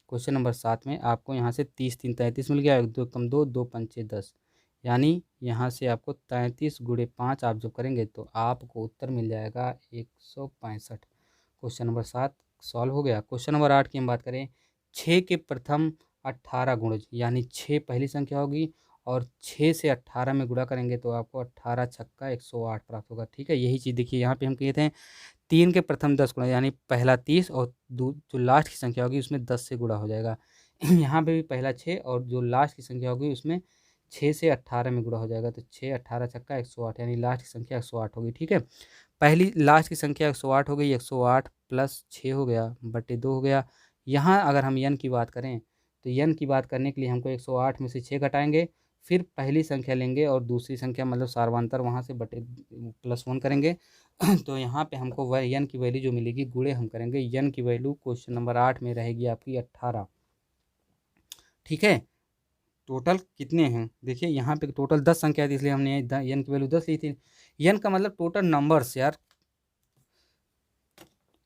क्वेश्चन नंबर 7 में आपको यहाँ से 30 3 33 मिल गया, 1 2 कम 2 2 5 6 10, यानी यहाँ से आपको 33 गुणे 5 आप जब करेंगे तो आपको उत्तर मिल जाएगा 165। क्वेश्चन नंबर 7 सॉल्व हो गया। क्वेश्चन नंबर 8 की हम बात करें, 6 के प्रथम 18 गुणज, यानी 6 पहली संख्या होगी और 6 से 18 में गुणा करेंगे तो आपको 18 छक्का 108 प्राप्त होगा। ठीक है, यही चीज़ देखिए यहाँ पे हम किए थे, 3 के प्रथम 10 गुणा यानी पहला 30 और जो लास्ट की संख्या होगी उसमें 10 से गुणा हो जाएगा। यहाँ पे भी पहला 6 और जो लास्ट की संख्या होगी उसमें 6 से 18 में गुणा हो जाएगा, तो 6 18 छक्का 108, यानी लास्ट की संख्या 108 होगी। ठीक है, पहली लास्ट की संख्या 108 हो गई, 108 प्लस 6 हो गया बटे 2 हो गया। यहाँ अगर हम यन की बात करें तो यन की बात करने के लिए हमको 108 में से 6 घटाएंगे, फिर पहली संख्या लेंगे और दूसरी संख्या मतलब सार्वंतर वहाँ से बटे +1 करेंगे। तो यहाँ पे हमको वह यन की वैल्यू जो मिलेगी गुणे हम करेंगे, यन की वैल्यू क्वेश्चन नंबर 8 में रहेगी आपकी 18। ठीक है, टोटल कितने हैं देखिए, यहाँ पे टोटल 10 संख्या थी इसलिए हमने यन की वैल्यू 10 ली थी। यन का मतलब टोटल नंबर्स यार,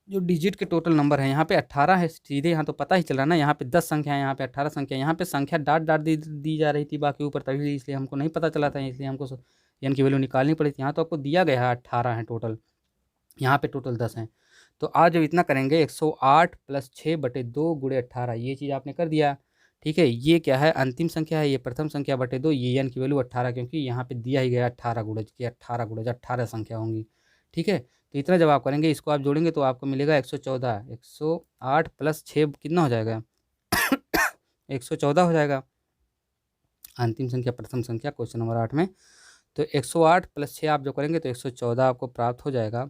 जो डिजिट के टोटल नंबर है, यहाँ पे 18 है सीधे, यहाँ तो पता ही चल रहा ना, यहाँ पे 10 संख्या है, यहाँ पे 18 संख्या, यहाँ पे संख्या डाट डाट दी जा रही थी बाकी ऊपर, तभी इसलिए हमको नहीं पता चला था, इसलिए हमको यन की वैल्यू निकालनी पड़ी थी। यहाँ तो आपको दिया गया है 18 है टोटल, यहाँ पे टोटल 10 हैं। तो आज जब इतना करेंगे 108 प्लस 6 बटे 2 गुणे 18, ये चीज़ आपने कर दिया। ठीक है, ये क्या है, अंतिम संख्या है, ये प्रथम संख्या बटे 2, ये यन की वैल्यू 18, क्योंकि यहाँ पे दिया ही गया 18 गुणज की, 18 गुणज 18 संख्या होंगी। ठीक है, तो इतना जब आप करेंगे, इसको आप जोड़ेंगे तो आपको मिलेगा 114। 108 प्लस 6 कितना हो जाएगा 114 हो जाएगा, अंतिम संख्या प्रथम संख्या क्वेश्चन नंबर 8 में। तो 108 प्लस 6 आप जो करेंगे तो 114 आपको प्राप्त हो जाएगा,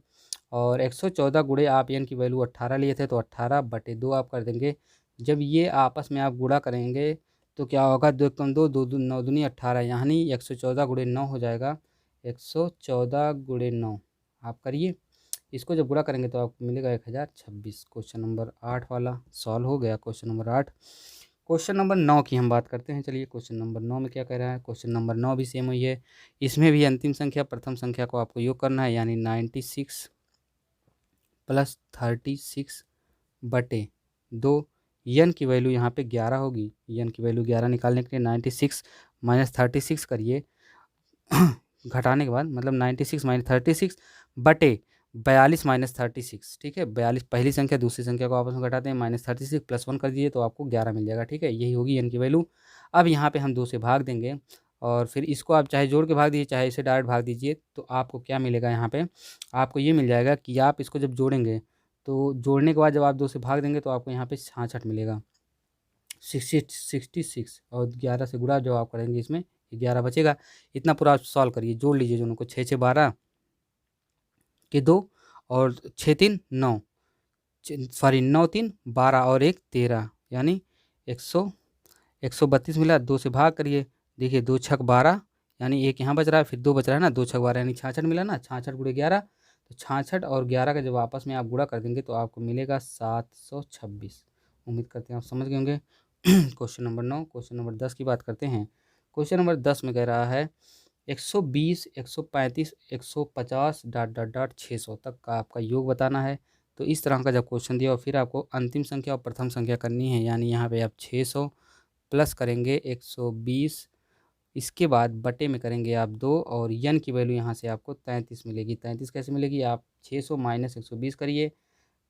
और 114 गुणे आप यन की वैल्यू 18 लिए थे तो 18 बटे 2 आप कर देंगे। जब ये आपस में आप गुणा करेंगे तो क्या होगा, 2 कम 2 2 9 दूनी 18, यानी 114 गुणे 9 हो जाएगा। 114 गुणे 9 आप करिए, इसको जब गुणा करेंगे तो आपको मिलेगा 1026। क्वेश्चन नंबर 8 वाला सॉल्व हो गया। क्वेश्चन नंबर 8, क्वेश्चन नंबर 9 की हम बात करते हैं। चलिए क्वेश्चन नंबर 9 में क्या कह रहा है, क्वेश्चन नंबर 9 भी सेम हुई है, इसमें भी अंतिम संख्या प्रथम संख्या को आपको योग करना है, यानी 96 प्लस 36 बटे 2, यन की वैल्यू यहाँ पे 11 होगी, यन की वैल्यू 11 निकालने के लिए 96 माइनस 36 करिए घटाने के बाद, मतलब 96 माइनस 36 बटे 42 माइनस 36। ठीक है, 42 पहली संख्या दूसरी संख्या को आपस में घटाते हैं, माइनस 36 प्लस 1 कर दीजिए तो आपको 11 मिल जाएगा। ठीक है, यही होगी एन की वैल्यू। अब यहाँ पे हम 2 से भाग देंगे और फिर इसको आप चाहे जोड़ के भाग दीजिए चाहे इसे डायरेक्ट भाग दीजिए, तो आपको क्या मिलेगा, यहाँ पे आपको ये मिल जाएगा कि आप इसको जब जोड़ेंगे तो जोड़ने के बाद जब आप 2 से भाग देंगे तो आपको यहाँ पे 66 मिलेगा, 66 और 11 से गुणा जो आप करेंगे इसमें 11 बचेगा। इतना पूरा आप सॉल्व करिए, जोड़ लीजिए दोनों को, 6 6 12 के 2 और 6 3 9, सॉरी 9 3 12 और 1 13, यानी 132 मिला। 2 से भाग करिए, देखिए 2 छक 12, यानी 1 यहाँ बच रहा है, फिर 2 बच रहा है ना, 2 छक 12 यानी 66 मिला ना, 66 गुणे 11, तो 66 और 11 का जब आपस में आप गुणा कर देंगे तो आपको मिलेगा 726। उम्मीद करते हैं आप समझ गए होंगे। Question number 9। क्वेश्चन नंबर 10 की बात करते हैं। क्वेश्चन नंबर 10 में कह रहा है 120 135 150 डॉट डॉट डॉट 600 तक का आपका योग बताना है। तो इस तरह का जब क्वेश्चन दिया और फिर आपको अंतिम संख्या और प्रथम संख्या करनी है, यानी यहाँ पे आप 600 प्लस करेंगे 120, इसके बाद बटे में करेंगे आप 2 और यन की वैल्यू यहाँ से आपको 33 मिलेगी। 33 कैसे मिलेगी, आप 600 माइनस 120 करिए,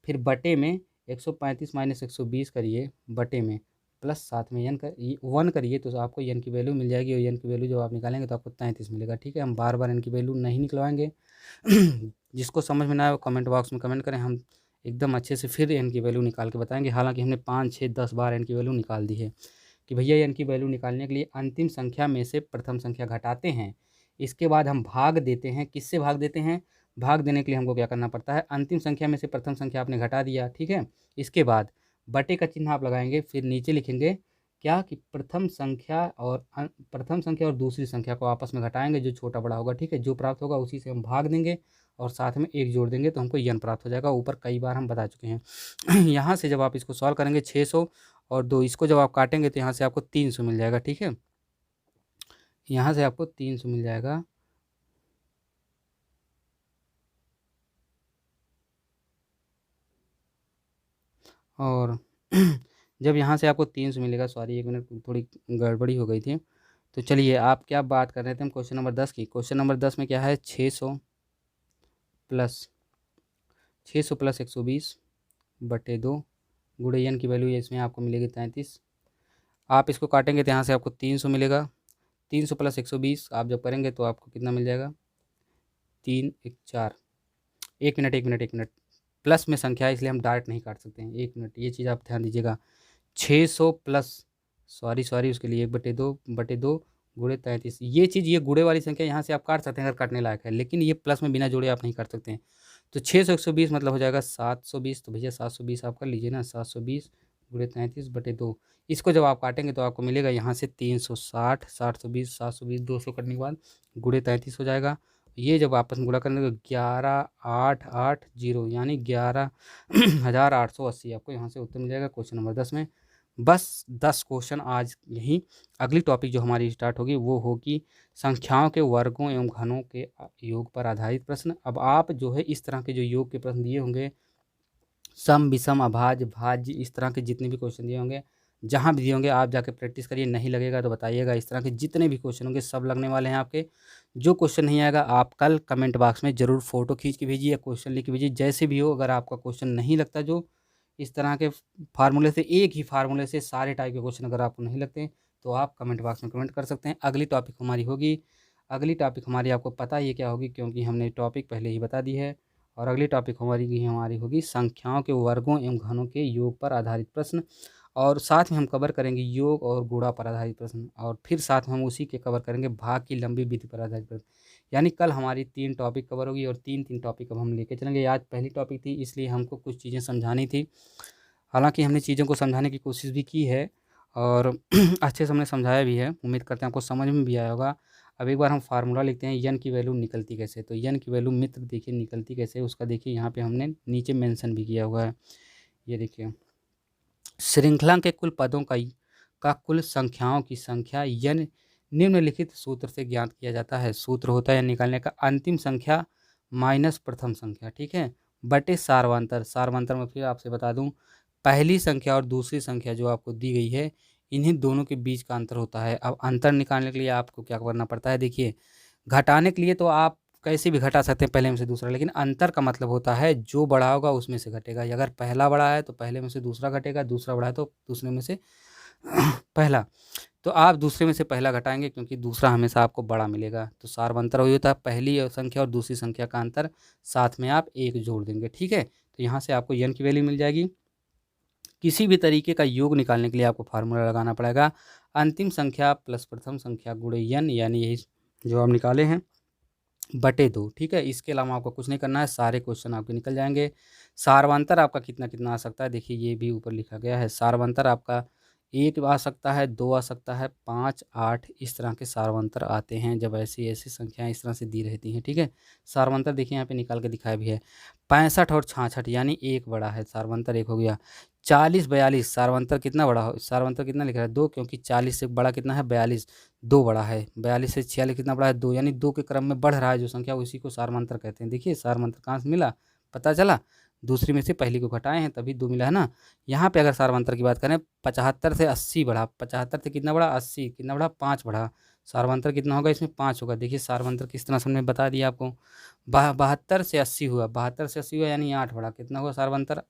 फिर बटे में 135 माइनस 120 करिए, बटे में प्लस साथ में n 1 करिए तो आपको n की वैल्यू मिल जाएगी, और n की वैल्यू जब आप निकालेंगे तो आपको 33 मिलेगा। ठीक है, हम बार बार n की वैल्यू नहीं निकलवाएंगे। जिसको समझ में ना आए वो कमेंट बॉक्स में कमेंट करें, हम एकदम अच्छे से फिर n की वैल्यू निकाल के बताएंगे। हालांकि हमने 5, 6, 10 बार n की वैल्यू निकाल दी है कि भैया n की वैल्यू निकालने के लिए अंतिम संख्या में से प्रथम संख्या घटाते हैं, इसके बाद हम भाग देते हैं। किससे भाग देते हैं? भाग देने के लिए हमको क्या करना पड़ता है, अंतिम संख्या में से प्रथम संख्या आपने घटा दिया। ठीक है, इसके बाद बटे का चिन्ह आप लगाएंगे, फिर नीचे लिखेंगे क्या कि प्रथम संख्या और दूसरी संख्या को आपस में घटाएंगे, जो छोटा बड़ा होगा। ठीक है, जो प्राप्त होगा उसी से हम भाग देंगे और साथ में एक जोड़ देंगे तो हमको n प्राप्त हो जाएगा। ऊपर कई बार हम बता चुके हैं। यहाँ से जब आप इसको सॉल्व करेंगे 600 और 2, इसको जब आप काटेंगे तो यहाँ से आपको 300 मिल जाएगा। ठीक है, यहाँ से आपको 300 मिल जाएगा। और जब यहाँ से आपको 300 मिलेगा, सॉरी 1 मिनट थोड़ी गड़बड़ी हो गई थी। तो चलिए, आप क्या बात कर रहे थे हम क्वेश्चन नंबर 10 की। क्वेश्चन नंबर 10 में क्या है, 600 प्लस 120 बटे 2 गुणे n की वैल्यू इसमें आपको मिलेगी 33। आप इसको काटेंगे तो यहाँ से आपको 300 मिलेगा। 300 प्लस 120 आप जब करेंगे तो आपको कितना मिल जाएगा, 3 1 4। 1 मिनट प्लस में संख्या है इसलिए हम डायरेक्ट नहीं काट सकते हैं। 1 मिनट, ये चीज़ आप ध्यान दीजिएगा। 600 प्लस सॉरी उसके लिए 1/2 गुणे 33, ये चीज़, ये गुणे वाली संख्या यहाँ से आप काट सकते हैं अगर काटने लायक है, लेकिन ये प्लस में बिना जोड़े आप नहीं काट सकते हैं। तो 600 120 मतलब हो जाएगा 720। तो भैया 720 आप कर लीजिए ना, 720 गुणे 33/2। इसको जब आप काटेंगे तो आपको मिलेगा यहाँ से 360, 720 720 200 करने के बाद गुणे 33 हो जाएगा। ये जब आपस में गुणा करेंगे तो 11880 यानी 11,880 आपको यहाँ से उत्तर मिल जाएगा क्वेश्चन नंबर 10 में। बस 10 क्वेश्चन आज यहीं। अगली टॉपिक जो हमारी स्टार्ट होगी वो होगी संख्याओं के वर्गों एवं घनों के योग पर आधारित प्रश्न। अब आप जो है इस तरह के जो योग के प्रश्न दिए होंगे, सम विषम अभाज्य भाज्य, इस तरह के जितने भी क्वेश्चन दिए होंगे, जहाँ भी दिए होंगे आप जाके प्रैक्टिस करिए। नहीं लगेगा तो बताइएगा। इस तरह के जितने भी क्वेश्चन होंगे सब लगने वाले हैं आपके। जो क्वेश्चन नहीं आएगा आप कल कमेंट बॉक्स में ज़रूर फ़ोटो खींच के भेजिए या क्वेश्चन लिख के भेजिए, जैसे भी हो। अगर आपका क्वेश्चन नहीं लगता, जो इस तरह के फार्मूले से, एक ही फार्मूले से सारे टाइप के क्वेश्चन अगर आपको नहीं लगते तो आप कमेंट बॉक्स में कमेंट कर सकते हैं। अगली टॉपिक हमारी आपको पता ही है क्या होगी, क्योंकि हमने टॉपिक पहले ही बता दी है। और अगली टॉपिक हमारी होगी संख्याओं के वर्गों एवं घनों के योग पर आधारित प्रश्न, और साथ में हम कवर करेंगे योग और गुणा पर आधारित प्रश्न, और फिर साथ में हम उसी के कवर करेंगे भाग की लंबी विधि पर आधारित प्रश्न। यानी कल हमारी 3 टॉपिक कवर होगी और 3 टॉपिक अब हम लेके चलेंगे। आज पहली टॉपिक थी इसलिए हमको कुछ चीज़ें समझानी थी, हालांकि हमने चीज़ों को समझाने की कोशिश भी की है और अच्छे से हमने समझाया भी है। उम्मीद करते हैं आपको समझ में भी आया होगा। अब एक बार हम फार्मूला लिखते हैं, n की वैल्यू निकलती कैसे। तो n की वैल्यू मित्र देखिए निकलती कैसे, उसका देखिए यहाँ पे हमने नीचे मेंशन भी किया हुआ है। ये देखिए, श्रृंखला के कुल पदों का कुल संख्याओं की संख्या n निम्नलिखित सूत्र से ज्ञात किया जाता है। सूत्र होता है निकालने का अंतिम संख्या माइनस प्रथम संख्या, ठीक है, बटे सार्वंतर। सार्वंतर में फिर आपसे बता दूं, पहली संख्या और दूसरी संख्या जो आपको दी गई है, इन्हीं दोनों के बीच का अंतर होता है। अब अंतर निकालने के लिए आपको क्या करना पड़ता है, देखिए, घटाने के लिए तो आप कैसे भी घटा सकते हैं पहले में से दूसरा, लेकिन अंतर का मतलब होता है जो बड़ा होगा उसमें से घटेगा। अगर पहला बड़ा है तो पहले में से दूसरा घटेगा, दूसरा बड़ा है तो दूसरे में से पहला। तो आप दूसरे में से पहला घटाएंगे क्योंकि दूसरा हमेशा आपको बड़ा मिलेगा। तो सार्वंतर वही होता है, पहली संख्या और दूसरी संख्या का अंतर, साथ में आप एक जोड़ देंगे। ठीक है, तो यहाँ से आपको n की वैल्यू मिल जाएगी। किसी भी तरीके का योग निकालने के लिए आपको फार्मूला लगाना पड़ेगा, अंतिम संख्या प्लस प्रथम संख्या गुणे n, यानी यही जो हम निकाले हैं बटे 2। ठीक है, इसके अलावा आपको कुछ नहीं करना है, सारे क्वेश्चन आपके निकल जाएंगे। सार्वंतर आपका कितना कितना आ सकता है, देखिए ये भी ऊपर लिखा गया है। सार्वंतर आपका 1 आ सकता है, 2 आ सकता है, 5 8 इस तरह के सार्वंतर आते हैं जब ऐसी ऐसी संख्याएं इस तरह से दी रहती हैं। ठीक है, सार्वंतर देखिए यहाँ पे निकाल के दिखाया भी है। 65 और 66 यानी एक बड़ा है, सार्वंतर एक हो गया। 40 42 सार्वंतर कितना बड़ा हो, सार्वंतर कितना लिख रहा है 2, क्योंकि 40 से बड़ा कितना है 42, 2 बड़ा है। 42 से 46 कितना बड़ा है 2, यानी 2 के क्रम में बढ़ रहा है जो संख्या, उसी को सार्वंतर कहते हैं। देखिए सार्वंतर कहाँ से मिला, पता चला, दूसरी में से पहली को घटाए हैं तभी 2 मिला है ना। यहाँ पे अगर सार्वंतर की बात करें, 75 से 80 बढ़ा, 75 से कितना बढ़ा 80, कितना बढ़ा 5 बढ़ा, सार्वंतर कितना होगा इसमें 5 होगा। देखिए सार्वंतर किस तरह से हमने बता दिया आपको। 72 से 80 हुआ, 72 से 80 हुआ यानी 8 बढ़ा, कितना हुआ सार्वंतर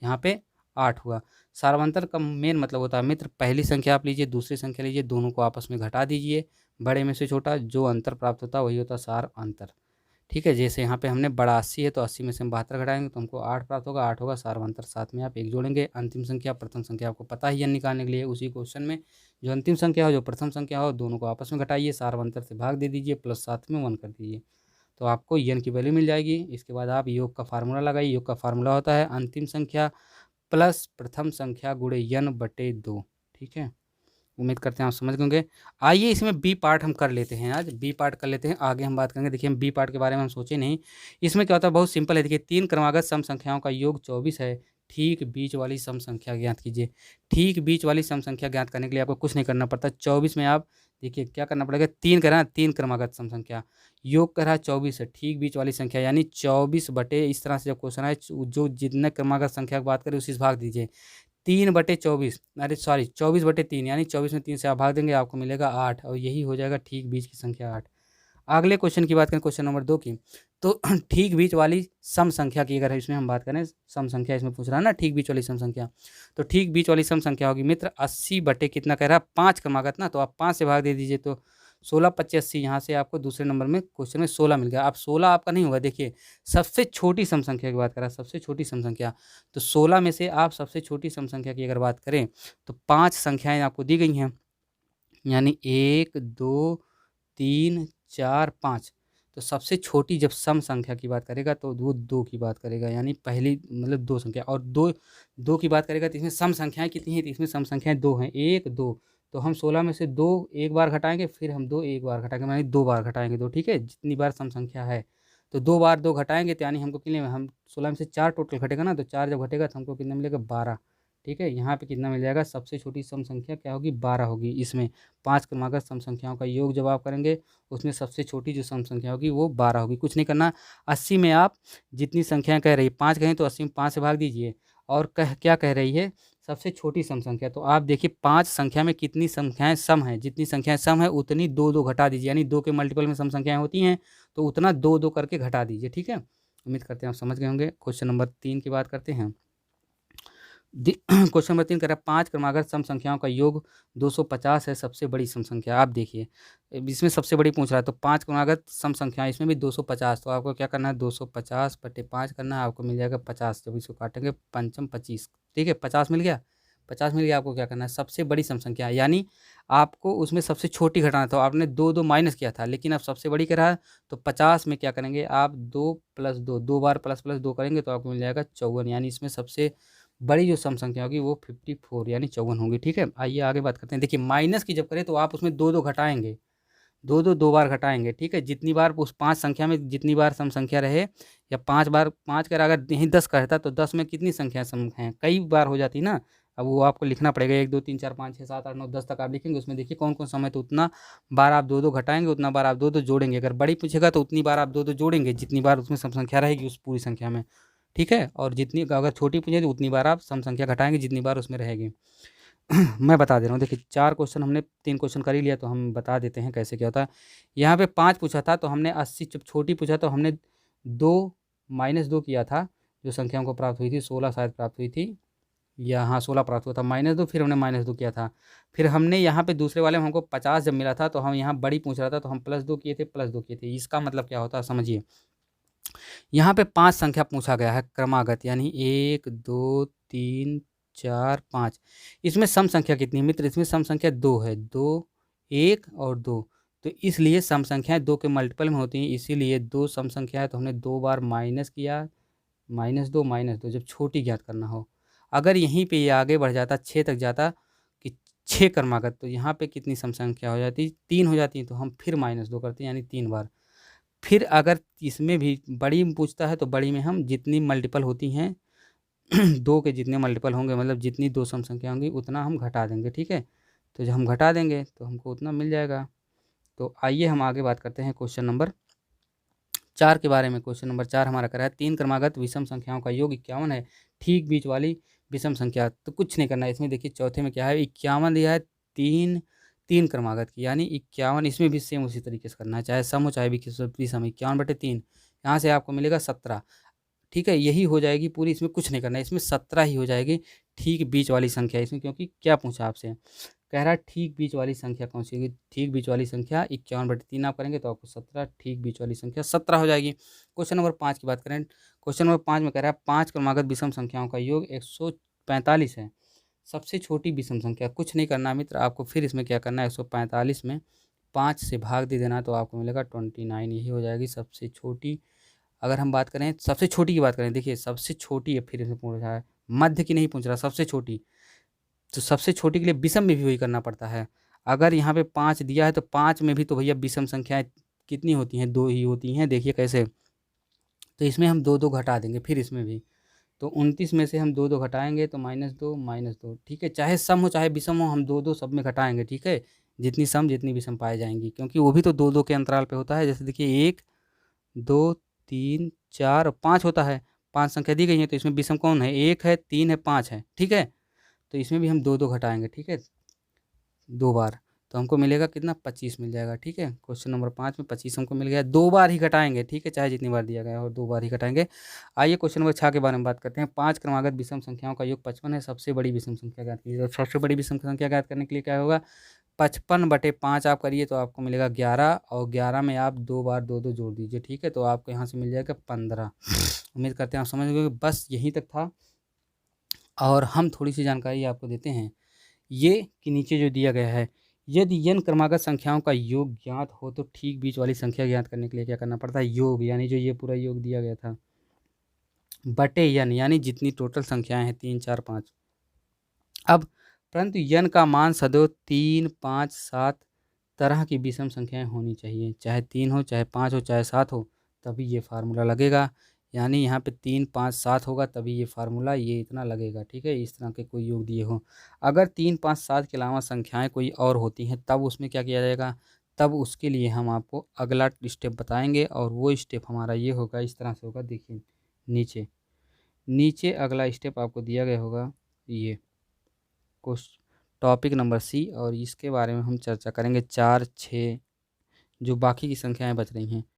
यहाँ पे 8 हुआ। सार्वंतर का मेन मतलब होता है मित्र, पहली संख्या आप लीजिए, दूसरी संख्या लीजिए, दोनों को आपस में घटा दीजिए, बड़े में से छोटा जो अंतर प्राप्त होता है वही होता है सार अंतर। ठीक है, जैसे यहाँ पे हमने बड़ा 80 है तो 80 में से हम 72 घटाएंगे तो हमको 8 प्राप्त होगा, 8 होगा सार्वंतर, साथ में आप 1 जोड़ेंगे। अंतिम संख्या प्रथम संख्या आपको पता ही है निकालने के लिए, उसी क्वेश्चन में जो अंतिम संख्या हो जो प्रथम संख्या हो दोनों को आपस में घटाइए, सार्वंतर से भाग दे दीजिए, प्लस साथ में 1 कर दीजिए, तो आपको n की वैल्यू मिल जाएगी। इसके बाद आप योग का फार्मूला लगाइए। योग का फार्मूला होता है अंतिम संख्या प्लस प्रथम संख्या गुणे n/2। ठीक है, उम्मीद करते हैं आप समझ गए होंगे। आइए इसमें बी पार्ट हम कर लेते हैं, आज बी पार्ट कर लेते हैं, आगे हम बात करेंगे। देखिए हम बी पार्ट के बारे में हम सोचे नहीं। इसमें क्या होता है, बहुत सिंपल है। देखिए 3 क्रमागत सम संख्याओं का योग 24 है, ठीक बीच वाली सम संख्या ज्ञात कीजिए। ठीक बीच वाली सम संख्या ज्ञात करने के लिए आपको कुछ नहीं करना पड़ता। 24 में आप देखिए क्या करना पड़ेगा, 3 करा 3 क्रमागत सम संख्या, योग करा 24 है, ठीक बीच वाली संख्या यानी 24 बटे, इस तरह से जब क्वेश्चन आए जो जितने क्रमागत संख्या की बात करें उसी से भाग दीजिए। 3/24, अरे सॉरी 24/3, यानी 24 में 3 से आप भाग देंगे आपको मिलेगा 8, और यही हो जाएगा ठीक बीच की संख्या 8। अगले क्वेश्चन की बात करें, क्वेश्चन नंबर 2 की, तो ठीक बीच वाली सम संख्या की अगर इसमें हम बात करें, सम संख्या इसमें पूछ रहा है ना, ठीक बीच वाली सम संख्या, तो ठीक बीच वाली सम संख्या होगी मित्र 80 बटे कितना कह रहा है 5 क्रमागत ना, तो आप 5 से भाग दे दीजिए, तो 16/25 यहाँ से आपको दूसरे नंबर में क्वेश्चन में 16 मिल गया। अब 16 आपका नहीं होगा, देखिए सबसे छोटी सम संख्या की बात करें, सबसे छोटी सम संख्या, तो 16 में से आप सबसे छोटी सम संख्या की अगर बात करें तो 5 संख्याएं आपको दी गई हैं, यानी 1 2 3 4 5। तो सबसे छोटी जब सम संख्या की बात करेगा तो वो 2 की बात करेगा, यानी पहली मतलब 2 संख्या, और 2 की बात करेगा तो इसमें सम संख्याएं कितनी हैं, तो इसमें सम संख्याएं 2 हैं, 1 2। तो हम 16 में से 2 एक बार घटाएंगे, फिर हम 2 एक बार घटाएंगे, यानी 2 बार घटाएंगे 2। ठीक है, जितनी बार सम संख्या है तो 2 बार 2 घटाएंगे, तो यानी हमको कितने, हम 16 में से 4 टोटल घटेगा ना, तो 4 जब घटेगा तो हमको कितना मिलेगा 12। ठीक है, यहाँ पे कितना मिल जाएगा, सबसे छोटी सम संख्या क्या होगी 12 होगी। इसमें 5 क्रमागत सम संख्याओं का योग जब आप करेंगे उसमें सबसे छोटी जो सम संख्या होगी वो 12 होगी। कुछ नहीं करना, 80 में आप जितनी संख्याएं कह रही है 5 कहें तो 80 में 5 से भाग दीजिए, और क्या कह रही है सबसे छोटी सम संख्या, तो आप देखिए 5 संख्या में कितनी संख्याएं सम है, जितनी संख्याएं सम है उतनी 2 2 घटा दीजिए, यानी 2 के मल्टीपल में सम संख्याएं होती हैं तो उतना 2 2 करके घटा दीजिए। ठीक है, उम्मीद करते हैं आप समझ गए होंगे। क्वेश्चन नंबर 3 की बात करते हैं। क्वेश्चन नंबर 3 कह रहा है 5 क्रमागत सम संख्याओं का योग 250 है, सबसे बड़ी सम संख्या। आप देखिए इसमें सबसे बड़ी पूछ रहा है, तो 5 क्रमागत सम संख्या इसमें भी 250, तो आपको क्या करना है 250/5 करना है, आपको मिल जाएगा 50। जब इसको काटेंगे पंचम 25, ठीक है 50 मिल गया। 50 मिल गया, आपको क्या करना है सबसे बड़ी सम संख्या, यानी आपको उसमें सबसे छोटी घटाना था, आपने 2 2 माइनस किया था, लेकिन अब सबसे बड़ी करा है तो 50 में क्या करेंगे आप 2 + 2, 2 बार प्लस प्लस 2 करेंगे तो आपको मिल जाएगा 54, यानी इसमें सबसे बड़ी जो सम संख्या होगी वो 54 यानी 54 होगी। ठीक है, आइए आगे बात करते हैं। देखिए माइनस की जब करें तो आप उसमें 2 2 घटाएंगे, 2 बार घटाएंगे। ठीक है, जितनी बार उस 5 संख्या में जितनी बार सम संख्या रहे, या 5 बार 5 कर अगर यहीं 10 का रहता तो 10 में कितनी संख्या सम है, कई बार हो जाती ना। अब वो आपको लिखना पड़ेगा 1 2 3 4 5 6 7 8 9 10 तक आप लिखेंगे, उसमें देखिए कौन कौन सम है, तो उतना बार आप 2 2 घटाएंगे, उतना बार आप 2 2 जोड़ेंगे। अगर बड़ी पूछेगा तो उतनी बार आप 2 2 जोड़ेंगे जितनी बार उसमें सम संख्या रहेगी उस पूरी संख्या में। ठीक है, और जितनी अगर छोटी पूछे तो उतनी बार आप सम संख्या घटाएंगे जितनी बार उसमें रहेगी। मैं बता दे रहा हूँ, देखिए 4 क्वेश्चन हमने 3 क्वेश्चन कर ही लिया, तो हम बता देते हैं कैसे क्या होता है। यहाँ पे 5 पूछा था तो हमने 80, जब छोटी पूछा तो हमने 2 - 2 किया था, जो संख्या हमको प्राप्त हुई थी 16 शायद प्राप्त हुई थी, या हाँ 16 प्राप्त हुआ था, -2 फिर हमने -2 किया था। फिर हमने यहाँ पे दूसरे वाले में हमको 50 जब मिला था तो हम यहाँ बड़ी पूछ रहा था तो हम +2 किए थे, +2 किए थे। इसका मतलब क्या होता है समझिए, यहाँ पे 5 संख्या पूछा गया है क्रमागत, यानी 1 2 3 4 5। इसमें सम संख्या कितनी है मित्र, इसमें सम संख्या 2 है, 2 1 और 2, तो इसलिए सम संख्याएं 2 के मल्टीपल में होती हैं, इसीलिए 2 सम संख्या है तो हमने 2 बार माइनस किया, -2 जब छोटी ज्ञात करना हो। अगर यहीं पे ये आगे बढ़ जाता 6 तक जाता कि 6 क्रमागत, तो यहाँ पे कितनी सम संख्या हो जाती 3 हो जाती, तो हम फिर -2 करते हैं, यानी 3 बार। फिर अगर इसमें भी बड़ी में पूछता है तो बड़ी में हम जितनी मल्टीपल होती हैं 2 के जितने मल्टीपल होंगे, मतलब जितनी 2 सम संख्या होंगी उतना हम घटा देंगे। ठीक है, तो जब हम घटा देंगे तो हमको उतना मिल जाएगा। तो आइए हम आगे बात करते हैं क्वेश्चन नंबर 4 के बारे में। क्वेश्चन नंबर 4 हमारा करा है 3 क्रमागत विषम संख्याओं का योग 51 है, ठीक बीच वाली विषम संख्या। तो कुछ नहीं करना है, इसमें देखिए चौथे में क्या है 51 दिया है, 3 क्रमागत की, यानी 51, इसमें भी सेम उसी तरीके से करना है, चाहे सम हो चाहे विषम। 51/3, यहाँ से आपको मिलेगा 17। ठीक है, यही हो जाएगी पूरी, इसमें कुछ नहीं करना है, इसमें 17 ही हो जाएगी ठीक बीच वाली संख्या इसमें, क्योंकि क्या पूछा आपसे, कह रहा है ठीक बीच वाली संख्या कौन सी होगी। ठीक बीच वाली संख्या 51/3 आप करेंगे तो आपको 17, ठीक बीच वाली संख्या 17 हो जाएगी। क्वेश्चन नंबर 5 की बात करें, क्वेश्चन नंबर 5 में कह रहा है 5 क्रमागत विषम संख्याओं का योग 145 है। सबसे छोटी विषम संख्या, कुछ नहीं करना मित्र, आपको फिर इसमें क्या करना है, 145 में 5 से भाग दे देना, तो आपको मिलेगा 29, यही हो जाएगी सबसे छोटी। अगर हम बात करें सबसे छोटी की बात करें, देखिए सबसे छोटी है, फिर इसमें पूछ रहा है, मध्य की नहीं पूछ रहा, सबसे छोटी। तो सबसे छोटी के लिए विषम में भी वही करना पड़ता है। अगर यहाँ पे 5 दिया है तो 5 में भी तो भैया विषम संख्याएं कितनी होती हैं, 2 ही होती हैं। देखिए कैसे, तो इसमें हम 2 2 घटा देंगे, फिर इसमें भी तो 29 में से हम 2 2 घटाएंगे तो -2 ठीक है। चाहे सम हो चाहे विषम हो, हम 2 2 सब में घटाएंगे, ठीक है। जितनी सम जितनी विषम पाई जाएंगी, क्योंकि वो भी तो 2 2 के अंतराल पे होता है। जैसे देखिए 1 2 3 4 और 5 होता है, 5 संख्या दी गई है, तो इसमें विषम कौन है, 1 है, 3 है, 5 है, ठीक है। तो इसमें भी हम 2 2 घटाएंगे, ठीक है, 2 बार, तो हमको मिलेगा कितना, 25 मिल जाएगा, ठीक है। क्वेश्चन नंबर 5 में 25 हमको मिल गया, 2 बार ही घटाएंगे, ठीक है, चाहे जितनी बार दिया गया और 2 बार ही घटाएंगे। आइए क्वेश्चन नंबर 6 के बारे में बात करते हैं। 5 क्रमागत विषम संख्याओं का योग 55 है, सबसे बड़ी विषम संख्या ज्ञात कीजिए। तो सबसे बड़ी विषम संख्या ज्ञात करने के लिए क्या होगा, 55/5 आप करिए तो आपको मिलेगा 11, और 11 में आप 2 बार 2 2 जोड़ दीजिए, ठीक है, तो आपको यहाँ से मिल जाएगा 15। उम्मीद करते हैं आप समझ गए, बस यहीं तक था। और हम थोड़ी सी जानकारी आपको देते हैं, ये कि नीचे जो दिया गया है, यदि n क्रमागत संख्याओं का योग ज्ञात हो तो ठीक बीच वाली संख्या ज्ञात करने के लिए क्या करना पड़ता है, योग, यानी जो ये पूरा योग दिया गया था, बटे n, यानी जितनी टोटल संख्याएं हैं 3 4 5। अब परंतु n का मान सदैव 3 5 7 तरह की विषम संख्याएं होनी चाहिए, चाहे 3 हो, चाहे 5 हो, चाहे 7 हो, तभी ये फार्मूला लगेगा। यानी यहाँ पे 3 5 7 होगा तभी ये फार्मूला ये इतना लगेगा, ठीक है। इस तरह के कोई योग दिए हो, अगर 3 5 7 के अलावा संख्याएं कोई और होती हैं, तब उसमें क्या किया जाएगा, तब उसके लिए हम आपको अगला स्टेप बताएंगे, और वो स्टेप हमारा ये होगा, इस तरह से होगा। देखिए नीचे नीचे अगला स्टेप आपको दिया गया होगा, ये क्वेश्चन टॉपिक नंबर C, और इसके बारे में हम चर्चा करेंगे 4 6 जो बाकी की संख्याएं बच रही हैं।